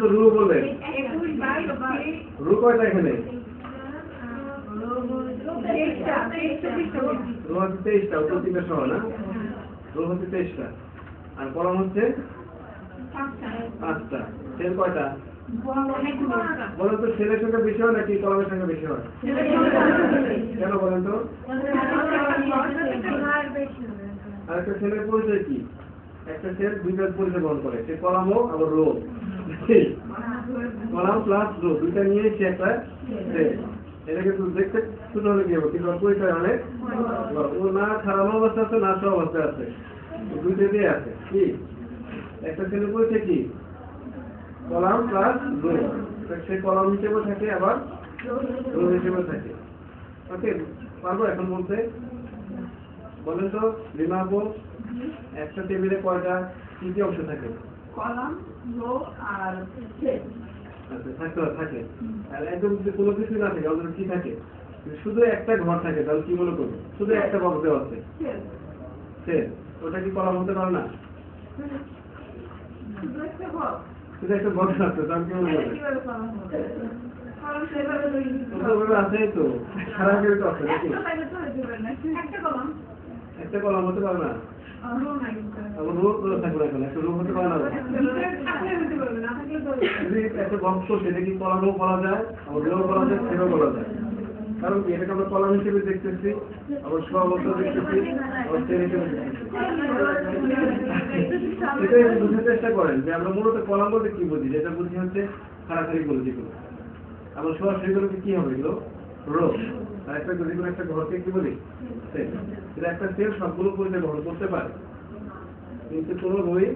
তো রু বলবে। রু কয়টা এখানে? রু হচ্ছে 23টা, উপর 3টা সহ না? রু হচ্ছে 23টা। আর কলাম হচ্ছে 5টা। সেল কয়টা? বলেন তো ছেলের সংখ্যা বেশি হয় নাকি কলামের সংখ্যা বেশি হয়? কেন বলেন তো? আর একটা ছেলের পরিচয় কি? একটা সেল 2টা পরিচয় বহন করে, সে কলামও আবার রো। কলাম প্লাস রো 2টা নিয়ে সে একটা সেল। এটা কিন্তু দেখতে ছোট হলে কি হবে, কিন্তু ওর পরিচয় অনেক বড়। ও না খারাপ অবস্থা আছে না সব অবস্থা আছে, দুইটা দিয়ে আছে। কি একটা ছেলে পরিচয় কি কলাম প্লাস রো, সেই কলাম হিসেবে থাকে আবার রো হিসেবে থাকে। ওকে, পারবো এখন বলতে? বলেন তো রিমা আপু, একটা টেবিলে কয়টা কি কি অংশ থাকে? কলাম, রো আর সেল। আচ্ছা, থাকে। আর একদম যদি কোনো কিছু না থাকে অন্তত কি থাকে? শুধু একটা ঘর থাকে, তাহলে কি মনে করবো? শুধু একটা বক্স দেওয়া আছে, সেল। ওটা কি কলাম হতে পারে না? শুধু একটা বক্স আছে, তাহলে কি মনে করবে? আছে তো, সারা কেউ আছে নাকি? একটা কলাম হতে পারে না? আবার রো থাকবে এখন, একটা রো হতে পারে না? যদি একটা বক্স সেটা কি কলামও বলা যায়, আবার রো বলা যায়, সেটাও বলা যায়। কারণ কি এটাকে আমরা কলাম হিসেবে দেখতেছি, আবার সবস্থা দেখতেছি, আবার সেল হিসেবে দেখতেছি। এটা একটু বুঝতে চেষ্টা করেন যে আমরা মূলত কলাম বলতে কি বুঝি, যেটা বুঝি হচ্ছে খাড়াখাড়ি বলে যেগুলো, আবার সরাসরি গুলোকে কি হবে এগুলো রো। আর একটা যদি কোনো একটা ঘরকে কি বলি সেল। এটা একটা সেল সবগুলো পরিচয় গ্রহণ করতে পারে, কিন্তু কোনো রোই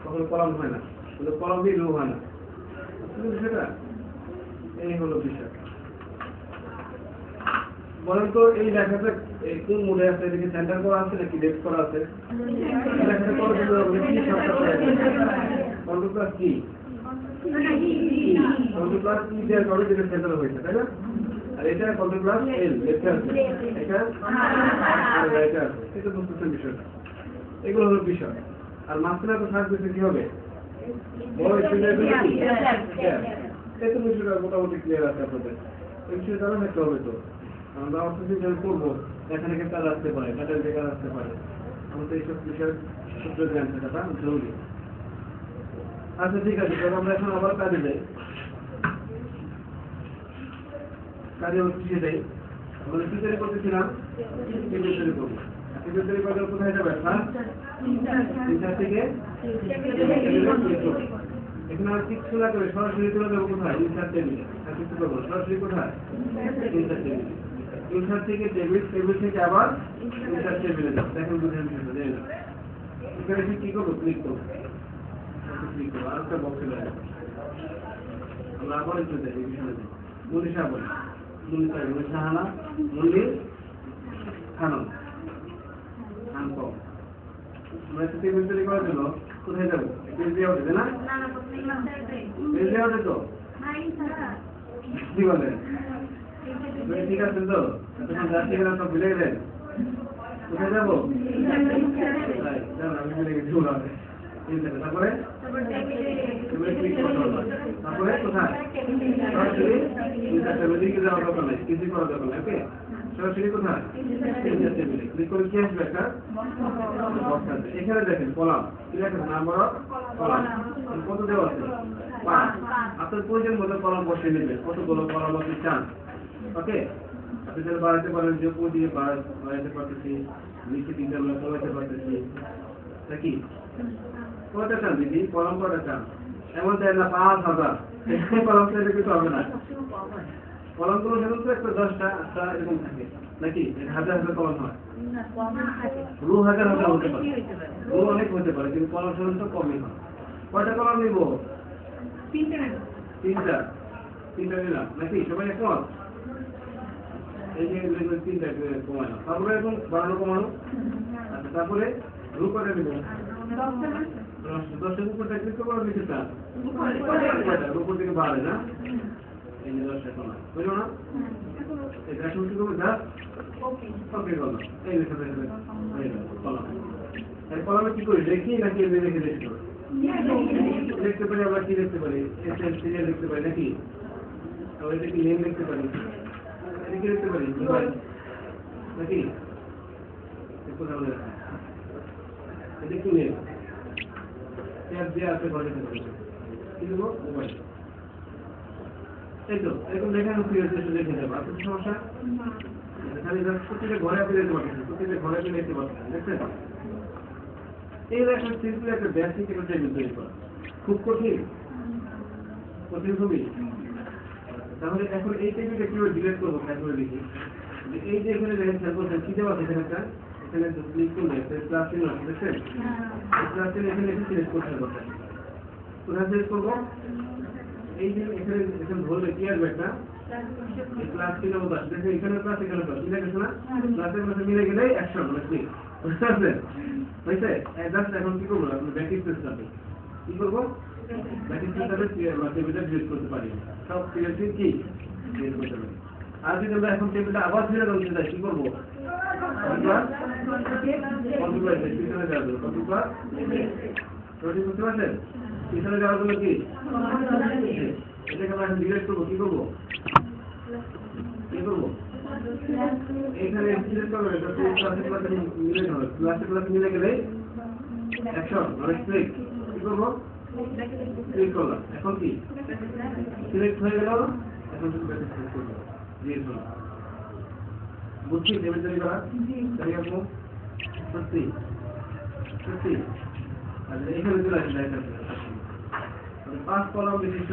কখনো কলাম হয় না, কিন্তু কলাম দিয়ে রো হয় না। সেটা এই হলো বিষয়। বলেন তো এই লেখাটা কোন মোডে আছে? এদিকে সেন্টার করা আছে নাকি লেফট করা আছে? লেখাটা করার জন্য কি শর্টকাট করা যায়? কন্ট্রোল প্লাস কি? কন্ট্রোল প্লাস কি দেওয়ার কারণে যেটা সেন্টার হয়েছে, তাই না? আর এটা কন্ট্রোল প্লাস এল লেফটে আছে, এটা আর রাইটে আছে। এটা বুঝতেছেন বিষয়টা? এগুলো হলো বিষয়। আর মাঝখানে তো থাকবে কি হবে? বড় স্টুডেন্ট এই তো বিষয়টা মোটামুটি ক্লিয়ার আছে আপনাদের। এই বিষয়ে জানা থাকতে হবে তো। আমরা অর্থনীতি যখন করবো এখানে কাজ আসতে পারে, কাজের বেকার আসতে পারে, আমাদের এইসব বিষয়ের সূত্র জ্ঞান থাকাটা জরুরি। আচ্ছা ঠিক আছে, তাহলে আমরা এখন আবার কাজে যাই। কাজে হচ্ছে সেটাই আমরা কি তৈরি করতেছিলাম, টেবিল তৈরি করবো। টেবিল তৈরি করার কোথায় যাবে? তিনটার থেকে এখানে আর কিছু না করে সরাসরি চলে যাবো কোথায়? ইনসার্ট টেবিলে। আর কিছু করবো সরাসরি কোথায়? ইনসার্ট টেবিলে। ইনসার্ট থেকে টেবিল থেকে আবার ইনসার্ট টেবিলে যাবো। দেখেন বুঝেন বিষয়টা, জানি না। এখানে কি করবো? ক্লিক করবো, ক্লিক করবো, আর একটা বক্সে যাবো। আমরা আবার একটু যাই এই বিষয়টা। মনীষা বলি, মনীষা হানা, মন্দির খানম, খানকম। আমরা একটা টেবিল তৈরি করার জন্য কোথায় যাবো? পেজ দিয়ে ওঠে, তাই না? পেজ দিয়ে ওঠে তো? কি বলেন? ঠিক আছে তো? এখন যাচ্ছি কিনা সব ভুলে গেলেন? কোথায় যাবো? আমি ভুলে গেছি। তারপরে তারপরে কোথায়? সরাসরি দিকে যাওয়ার দরকার নেই, কিছু করার দরকার নেই। ওকে, সরাসরি কোথায়? ক্লিক করে কি আসবে? একটা বক্স আছে। এখানে দেখেন কলাম, কি লেখা? Number of column. কত দেওয়া আছে? 5। আপনার প্রয়োজন মতো কলাম বসিয়ে নেবেন, কতগুলো কলাম আপনি চান। ওকে, আপনি যারা বাড়াতে পারেন, যে উপর দিয়ে বাড়াতে পারতেছি, নিচে তিনটা কমাতে পারতেছি নাকি? কয়টা চান দিদি? কলম কয়টা চান? এমন চাই না 5000 কলম চাইলে কিছু হবে না। কলমগুলো ধরুন তো একটা 10টা 8টা এরকম থাকে নাকি? 1000 কলম হয়, রু হাজার হতে পারে, রু অনেক হতে পারে, কিন্তু কলম ধরুন তো কমই হয়। কয়টা কলম নিব? 3টা নিলাম নাকি? সবাই একমত? এই যে 3টা কমানো, তারপরে এখন বাড়ানো কমানো। আচ্ছা, তারপরে রু কয়টা নিব? 10টার উপর ক্লিক করে লিখে চান, উপর থেকে বাড়ে না? এই যে 10টা কমা বুঝল না? এটা শুনতে করবো যা ওকে করলাম, এই লিখে কলাম। কলামে কি করি? দেখি নাকি রেখে দেখতে পারি? দেখতে পারি। আমরা কি দেখতে পারি? সিরিয়াল দেখতে পারি নাকি? আবার এটা কি নেম দেখতে পারি? এটা কি দেখতে পারি? মোবাইল নাকি? কোথাও লেখা এটা কি নেম? ট্যাব দিয়ে আছে ঘরে দেখতে কি দেবো? মোবাইল। এই তো এরকম লেখা কি হচ্ছে লিখে দেবো। আপনার সমস্যা খালি প্রত্যেকের ঘরে আপনি দেখতে পাচ্ছেন, প্রত্যেকের ঘরে আপনি দেখতে পাচ্ছেন, দেখছেন? এই লেখার সিম্পল একটা বেসিক একটা টেবিল তৈরি করা খুব কঠিন, কঠিন খুবই। তাহলে এখন এই টেবিলটা কিভাবে ডিলিট করবো খেয়াল করে দেখি। এই যে এখানে দেখেন খেয়াল করছেন কি দেওয়া আছে এখানে একটা, এখানে ক্লিক করলে প্লাস চিহ্ন আছে দেখছেন, এই প্লাস চিহ্ন এখানে এসে সিলেক্ট করতে হবে। কোথায় সিলেক্ট করবো? এই যে এখানে ধরলে কি আসবে একটা প্লাস চিহ্ন মতো আসবে, দেখেন এখানে প্লাস এখানে প্লাস মিলে গেছে না, প্লাসের মধ্যে মিলে গেলে 100 মানে ক্লিক বুঝতে পারছেন হয়েছে। জাস্ট এখন কি করবো আপনি ব্যাক স্পেস যাবে, কি করবো ব্যাক স্পেস যাবে টেবিলটা ডিলিট করতে পারি, সব সিলেক্টিং কি ডিলিট করতে পারি। আর যদি আমরা এখন টেবিলটা আবার ফিরে দিতে চাই কি করবো? কন্ট্রোল পিছনে যাওয়ার জন্য কন্ট্রোল বুঝতে পারছেন, পিছনে যাওয়ার জন্য কি এটাকে আমরা এখন ডিলিট করবো, কি করবো কি করবো এখানে সিলেক্ট করবো, এটা ক্লাসে ক্লাসে মিলে যাবে, ক্লাসে ক্লাসে মিলে গেলে 100 মানে ক্লিক, কি করবো ক্লিক করলাম, এখন কি সিলেক্ট হয়ে গেল, এখন সিলেক্ট করবো ডিলিট করলাম। বুঝছি টেবিল তৈরি করা তাই আপু সত্যি সত্যি। আচ্ছা এখানে চলে আসি দেখেন 5 কলাম বিশিষ্ট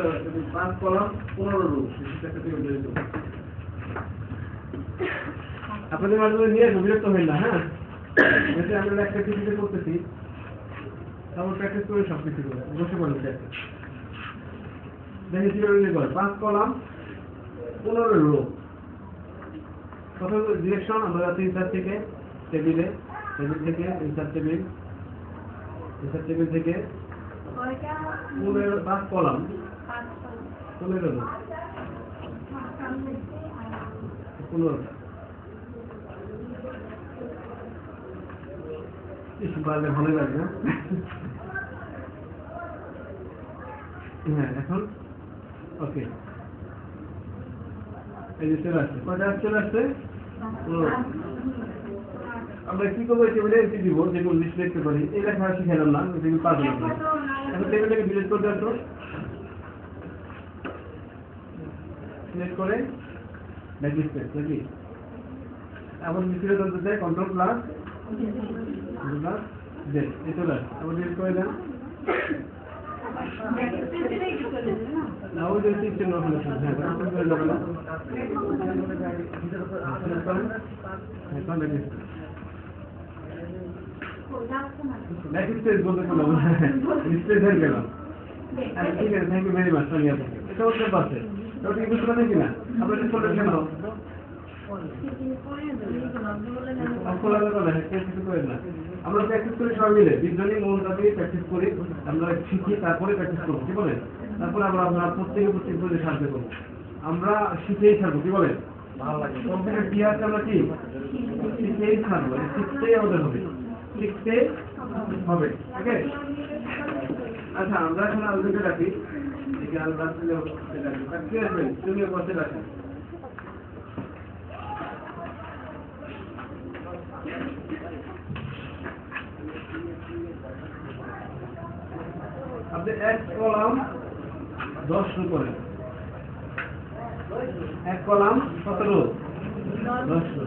5 কলাম 15 রো বিশিষ্ট একটা টেবিল তৈরি করব। আপনাদের মাধ্যমে নিয়ে বিরক্ত হই না, হ্যাঁ যেটা আমরা একটা টিভিতে করতেছি তারপর প্র্যাকটিস করে সব কিছু করে বসে পড়লে দেখেন কিভাবে করে 5 কলাম 15 রো। প্রথম ডিরেকশন আমরা যাচ্ছি ইনসার্ট থেকে টেবিলে, টেবিল থেকে ইনসার্ট টেবিল, ইনসার্ট টেবিল থেকে 5 কলাম 15 রো 15টা কিছু পারলে ভালো লাগবে। হ্যাঁ এখন ওকে এই যে চলে আসছে, কয়টা চলে আসছে? আমরা কি করবো টেবিলে এন্ট্রি দিব, যেগুলো লিস্ট দেখতে পারি এই লেখা শিখালাম না, যেগুলো পারবেন আপনারা। এখন টেবিলটাকে ডিলিট করতে আসো, সিলেক্ট করে ব্যাক স্পেস নাকি আবার মিশিয়ে ধরতে চাই কন্ট্রোল প্লাস জেড এই চলে আসছে, আবার ডিলিট করে দেন না ওই যে সিস্টেম অফ হ্যাঁ কন্ট্রোল করে যাবে না ব্যাক স্পেস বলতে করলাম স্পেস হয়ে গেলাম। ঠিক আছে, thank you very much Sonia. এটা হচ্ছে পাশে ওটা কি বুঝতে পারছেন কিনা আপনার স্কুলের কেন আমরা প্র্যাকটিস করি সবাই মিলে 20 জনই মনটা দিয়ে প্র্যাকটিস করি, আমরা শিখি তারপরে প্র্যাকটিস করবো, কি বলেন? তারপরে আমরা আপনার প্রত্যেকে প্রত্যেক সাহায্য করবো, আমরা শিখেই থাকবো, কি বলেন? ভালো লাগে কম্পিউটার কি আছে আমরা কি শিখেই থাকবো, শিখতেই আমাদের হবে, শিখতে হবে। ওকে আচ্ছা আমরা এখন আলোচনা রাখি কি আসবেন তুমি বসে রাখি আপনি 1 কলাম 10 রো করেন, 1 কলাম 17 10 রো।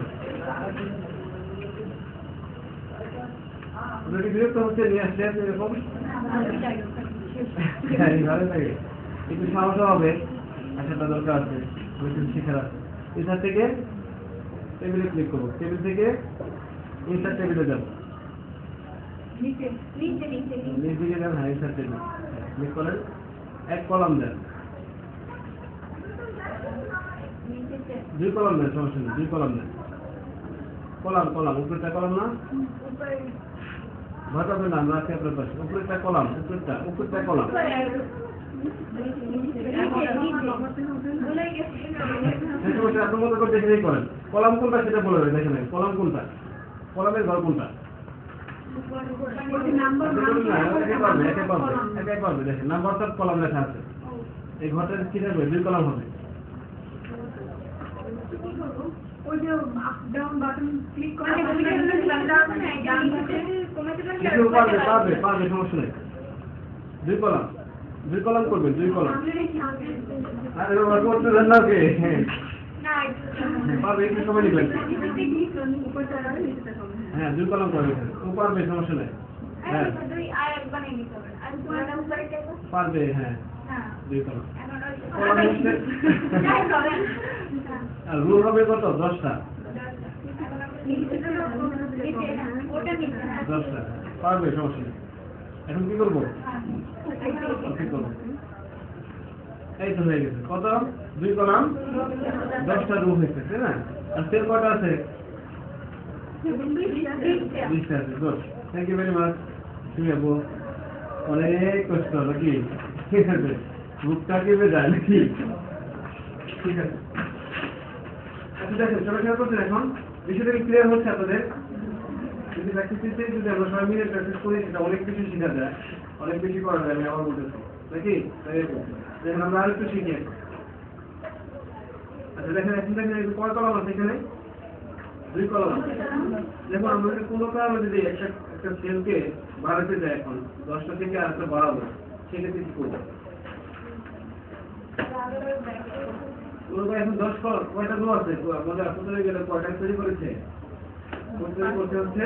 আপনাকে বিরক্ত হচ্ছে নিয়ে আসলে এরকম ভালো লাগে, একটু সমস্যা হবে, আসাটা দরকার আছে, কিছু শেখার আছে। এখান থেকে টেবিলে ক্লিক করবো, টেবিল থেকে ইনসার্ট টেবিলে যাবো, নিচ দিকে যান, হ্যাঁ ইনসার্ট টেবিল ক্লিক করেন, 1 কলাম দেন, 2 কলাম দেন, সমস্যা নেই 2 কলাম দেন, কলাম কলাম উপরেরটা কলাম না ভাটাবে না, আমরা আছি আপনার পাশে, উপরেরটা কলাম, উপরেরটা কলাম আপনার মতো করে দেখে করেন, কলাম কোনটা সেটা বলে দেবে, দেখে নেন কলাম কোনটা, কলামের ঘর কোনটা একে পারবে, দেখেন নাম্বারটা কলাম লেখা আছে, এই ঘরটা কি থাকবে 2 কলাম হবে। ওই যে আপ ডাউন বাটন ক্লিক করে পারবে সমস্যা নেই, 2 কলাম 2 কলাম করবেন, 2 কলাম আরে বাবা করতে দেন না ওকে পারবে, একটু সময় নিবেন, হ্যাঁ 2 কলাম করবেন, ও পারবে সমস্যা নেই, হ্যাঁ পারবে, হ্যাঁ 2 কলাম কলাম হচ্ছে আর রো হবে কত 10টা 10টা পারবে সমস্যা নেই। এখন কি করবো কি করবো এই তো হয়ে গেছে কত 2 কলাম 10টা রো হয়েছে তাই না আর সেল কটা আছে 20টা আছে good thank you very much তুমি আপু অনেক কষ্ট হলো কি ঠিক আছে বুকটা কেঁপে যায় নাকি ঠিক আছে আচ্ছা দেখেন সবাই খেয়াল করছেন এখন বিষয়টা কি ক্লিয়ার হচ্ছে আপনাদের যদি প্র্যাকটিসে যদি আমরা সবাই মিলে প্র্যাকটিস করি সেটা অনেক কিছু শেখা যায় অনেক বেশি করা যায় আমি আবার বলতেছি নাকি দেখেন আমরা আর একটু শিখি আচ্ছা দেখেন এখন দেখেন কয় কলাম আছে এখানে 2 কলাম আছে দেখুন আমরা কোনো কারণে যদি একটা সেলকে বাড়াতে যাই এখন 10টা থেকে আরেকটা বাড়াবো সেক্ষেত্রে কি করবো এখন 10 কয়টা রো আছে আমাদের আপনাদের গেলে কয়টা তৈরি করেছে করতে হচ্ছে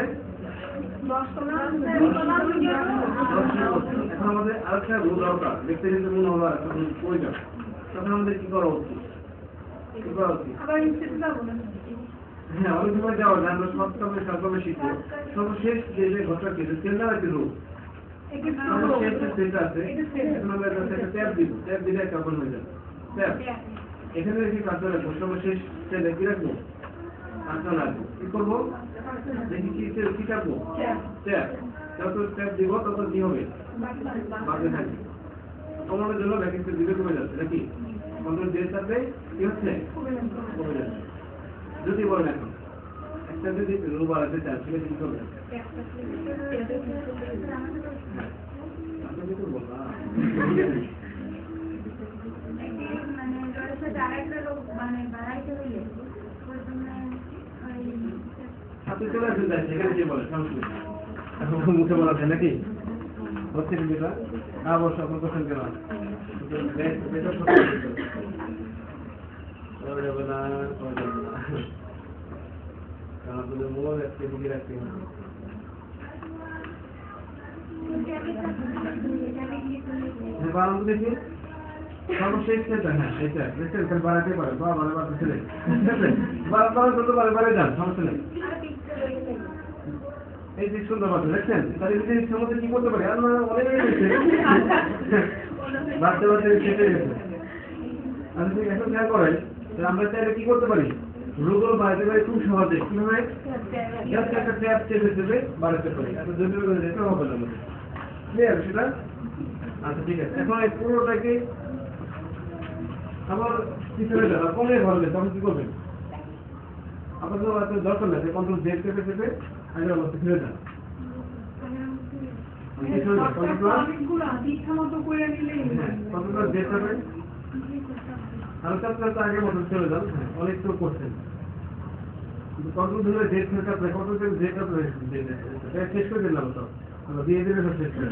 10 কলাম এখন আমাদের আরেকটা রো দরকার দেখতে যেতে মনে হলো একটা প্রয়োজন তখন আমাদের কি করা উচিত আবার ইনস্টিটিউট যাবো না হ্যাঁ অনেক সময় যাওয়া যায় আমরা সবসময় শিখবো সর্বশেষ যে ঘটনা কি সেল দেওয়া একটি রো আমাদের শেষ যে সেলটা আছে এখন আমরা একটা ট্যাব দিব ট্যাব দিলে একটা ওপেন হয়ে যাবে ট্যাব এখানে রেখে কাজ রাখবো সর্বশেষ সেলে কি রাখবো কাজটা রাখবো কি করবো দেখি কি রাখবো ট্যাব যত ট্যাব দিব তত কি হবে বাড়তে থাকবে কমানোর জন্য ভ্যাকেন্সি দিলে কমে যাচ্ছে নাকি কন্ট্রোল দিয়ে থাকবে কি হচ্ছে কমে যাচ্ছে যদি বলেন এখন একটা যদি রো বাড়াতে চান সেটা কি করবেন আপনি তো বললাম আপনি চলে আসেন তাই সেখানে যে বলেন সমস্যা এখন মুখে বলা যায় নাকি হচ্ছে কি যেটা অবশ্যই আপনার কোশ্চেন কেন আপনাদের মূল একটি দিকে রাখতে বাড়ানো দেখি সর্বশেষ সেটা হ্যাঁ এটা দেখছেন বাড়াতে পারে বা বাড়াতে ছেলে বারে যান সমস্যা নেই এই যে সুন্দর কথা দেখছেন তাহলে যদি সমস্যা কি করতে পারি আমরা অনেক বাড়তে সেটে গেছে আপনি যদি এখন খেয়াল করেন আমরা চাইলে কি করতে পারি রোগগুলো বাড়াতে পারি খুব সহজে কিভাবে জাস্ট একটা ট্যাপ চেপে চেপে বাড়াতে পারি এত জটিল করে যেতে হবে না আমাদের ক্লিয়ার সেটা আচ্ছা ঠিক আছে এখন এই পুরোটাকে আবার পিছনে যান কমে ধরবে তখন কি করবেন আপনাদের এত দরকার নেই কন্ট্রোল জেড চেপে চেপে আগের অবস্থা ফিরে যান কতটা জেড যাবে হালকা হালকা আগের মতো চলে যান অনেক তো করছেন কিন্তু কন্ট্রোল ধরে জেড ফেরত আপনার কন্ট্রোল থেকে জেড আপনার শেষ করে দিলাম তো আমরা দিয়ে দেবে সব শেষ করে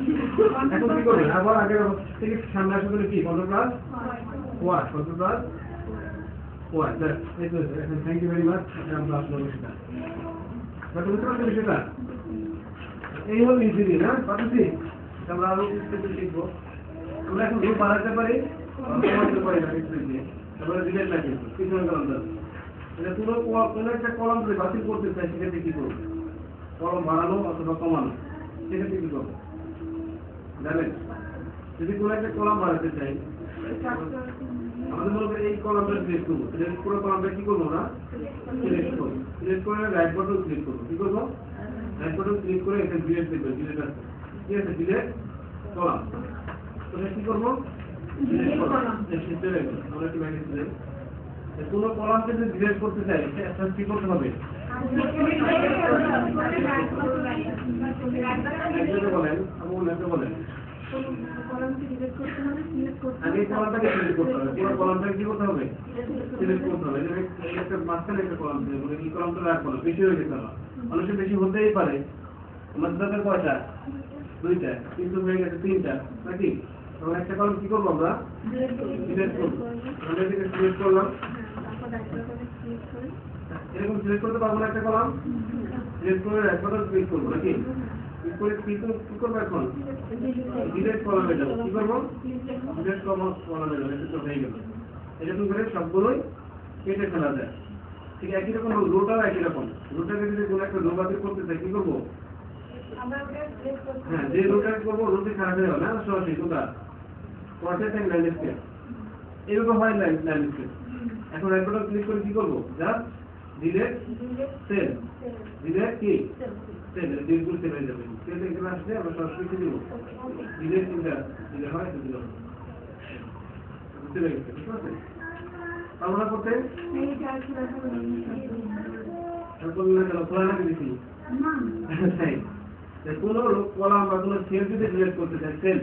এখন কি করবেন আবার আগের থেকে সামনে আসা করে কি control plus one control plus one এই তো এখন থ্যাংক ইউ ভেরি মাচ আমরা আসলে সেটা বুঝতে পারছেন সেটা এই হল ইঞ্জিনিয়ার হ্যাঁ পাচ্ছি আমরা আরো কিছু শিখবো আমরা এখন রূপ বাড়াতে পারি কমাতে পারি না কিছু দিয়ে তারপরে ডিলেট না কিন্তু পিছনে কলম যাবে এটা কোনো একটা কলম যদি বাতিল করতে চাই সেক্ষেত্রে কি করবো কলম বাড়ানো অথবা কমানো সেক্ষেত্রে কি করবো জানেন যদি কোনো একটা কলম বাড়াতে চাই আমাদের মনে করি এই কলমটা সিলেক্ট করবো পুরো কলমটা কি করবো না সিলেক্ট করবো সিলেক্ট করে রাইট বাটন ক্লিক করবো কি করবো রাইট বাটন ক্লিক করে এখানে ডিলেট দেখবো ডিলেট আছে ঠিক আছে ডিলেট কলাম তাহলে কি করবো ডিলেট কলাম আমরা একটু ব্যাগে চলে কোনো কলামকে যদি ডিলেট করতে চাই সেটা কি করতে হবে বলেন বলেন আগে কলামটাকে সিলেক্ট করতে হবে পুরো কলামটাকে কি করতে হবে সিলেক্ট করতে হবে একটা মাঝখানে একটা কলাম ছিল বলে এই কলামটা রাখবো না বেশি হয়ে গেছে অনেক বেশি হতেই পারে আমাদের দরকার কয়টা 2টা কিন্তু হয়ে গেছে 3টা নাকি তখন একটা কলাম কি করবো আমরা সিলেক্ট করবো আমরা এটাকে সিলেক্ট করলাম এরকম সিলেক্ট করতে পারবো না একটা কলাম সিলেক্ট করে এক বাটন ক্লিক করবো নাকি ক্লিক করে কি করবো এখন ডিলেট কলামে যাবো, কি করবো? ডিলেট কলামে যাবো, এটা তো হয়ে গেল। এরকম করে সবগুলোই কেটে ফেলা যায়। ঠিক একই রকম রোটাও একই রকম। রোটাকে যদি কোনো একটা রো বাতিল করতে চাই কি করবো? হ্যাঁ, যে রোটাকে করবো রোটে খারাপ হয়ে যাবে না, সরাসরি রোটা পড়তে থাকি লাইন স্কেল, এরকম হয় লাইন স্কেল। এখন রাইট বাটন ক্লিক করে কি করবো? জাস্ট ডিলেট সেল, ডিলেট কি সেল, ডিলগুলো সেল হয়ে যাবে। সেল এখানে আসলে আমরা সরাসরি কি দিব? ডিলেট দিলে হয়, তো দিলে বুঝতে পেরেছি, বুঝতে পারছেন? আমরা করতে খোলা রাখি দিচ্ছি কোনো কলাম বা কোনো সেল যদি ডিলেট করতে চাই, সেল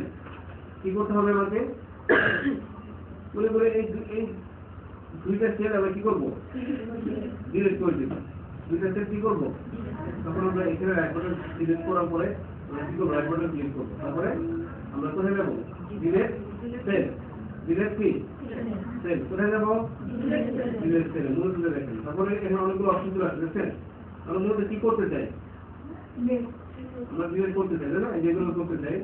কি করতে হবে আমাকে? বলে বলে এই দুইটা সেল আমরা কি করবো? ডিলেট করে দিব। দুইটা সেল কি করবো? তখন আমরা এখানে রাইট বাটন ডিলেট করার পরে আমরা কি করবো? রাইট বাটন ক্লিক করবো, তারপরে আমরা কোথায় যাবো? ডিলেট সেল, ডিলেট কি সেল, কোথায় যাবো? ডিলেট সেল, মূল তুলে দেখেন। তারপরে এখানে অনেকগুলো অপশন চলে আসবে। সেল আমরা মূলত কি করতে চাই? আমরা ডিলেট করতে চাই, তাই না? যেগুলো করতে চাই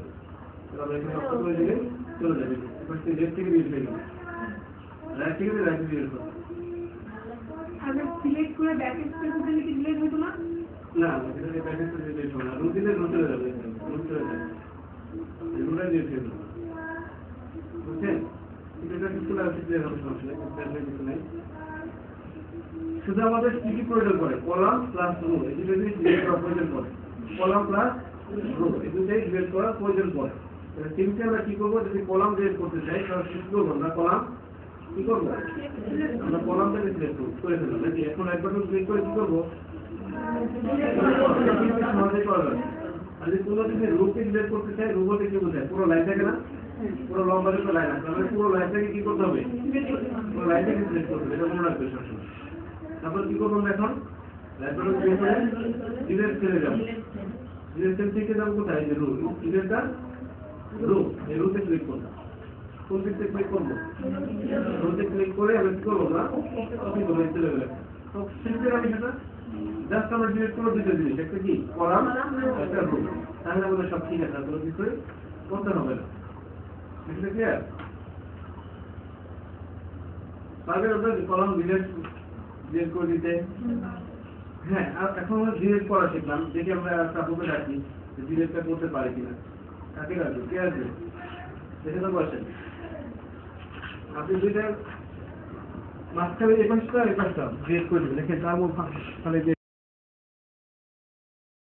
আমরা এখানে অপশন করে দিলে চলে যাবে। এবার লেফট থেকে ডিলেট হয়ে গেল, রাইট থেকে রাইট ডিলেট করবো। আগে সিলেক্ট করে ব্যাক স্পেস দিলে কি ডিলেট হতো না? না, এটা যে প্যাকেজ থেকে ডিলেট হবে না, রুট দিলে রুট চলে যাবে, রুট চলে যাবে, এগুলো ডিলেট হয়ে যাবে। বুঝছেন? এটা কিছু না ক্লিয়ার হবে, সমস্যা নেই, কিছু নেই। শুধু আমাদের কি কি প্রয়োজন করে? কলাম প্লাস রো, এই দুটোই ডিলেট করা প্রয়োজন পড়ে। কলাম প্লাস রো, এই দুটোই ডিলেট করা প্রয়োজন পড়ে। তিনটে আমরা কি করবো? যদি কলাম ডিলেট করতে চাই তাহলে কি করবো? আমরা কলাম কি করবো? আমরা কলামটাকে সিলেক্ট করে ফেললাম নাকি? এখন এক বাটন ক্লিক করে কি করবো? সহজে করা যাবে। আর যদি কোনো যদি রোকে ডিলেট করতে চাই, রো বলতে কি বোঝায়? পুরো লাইনটাকে না, পুরো লম্বা যত লাইন আছে তাহলে পুরো লাইনটাকে কি করতে হবে? পুরো লাইনটাকে সিলেক্ট করতে হবে, এটা মনে রাখবে সবসময়। তারপর কি করবো আমরা এখন? রাইট বাটন ক্লিক করে ডিলেট সেলে যাবো। ডিলেট সেল থেকে যাবো কোথায়? যে রো, ডিলেটটা রো, এই রোতে ক্লিক করবো। কোন দিকতে ক্লিক করবো? রোতে ক্লিক করে আমরা কি করবো? না কপি করবো, চলে গেলে তো সিম্পল। আমি সেটা জাস্ট আমরা ডিলেট করবো দুটো জিনিস, একটা কি কলাম, একটা রো, তাহলে আমাদের সব ঠিক আছে, কোনো কিছুই করতে হবে না। এটা ক্লিয়ার? তারপরে আমরা কলাম ডিলেট করে দিতে। হ্যাঁ, আর এখন আমরা ডিলেট করা শিখলাম, দেখি আমরা কাকুকে রাখি ডিলেটটা করতে পারি কিনা। কাকে রাখবো? কে আসবে? দেখে তো বসেন আপনি দুইটা মাঝখানে এই পাশটা ডিলেট করে দেবেন, দেখে যাবো তাহলে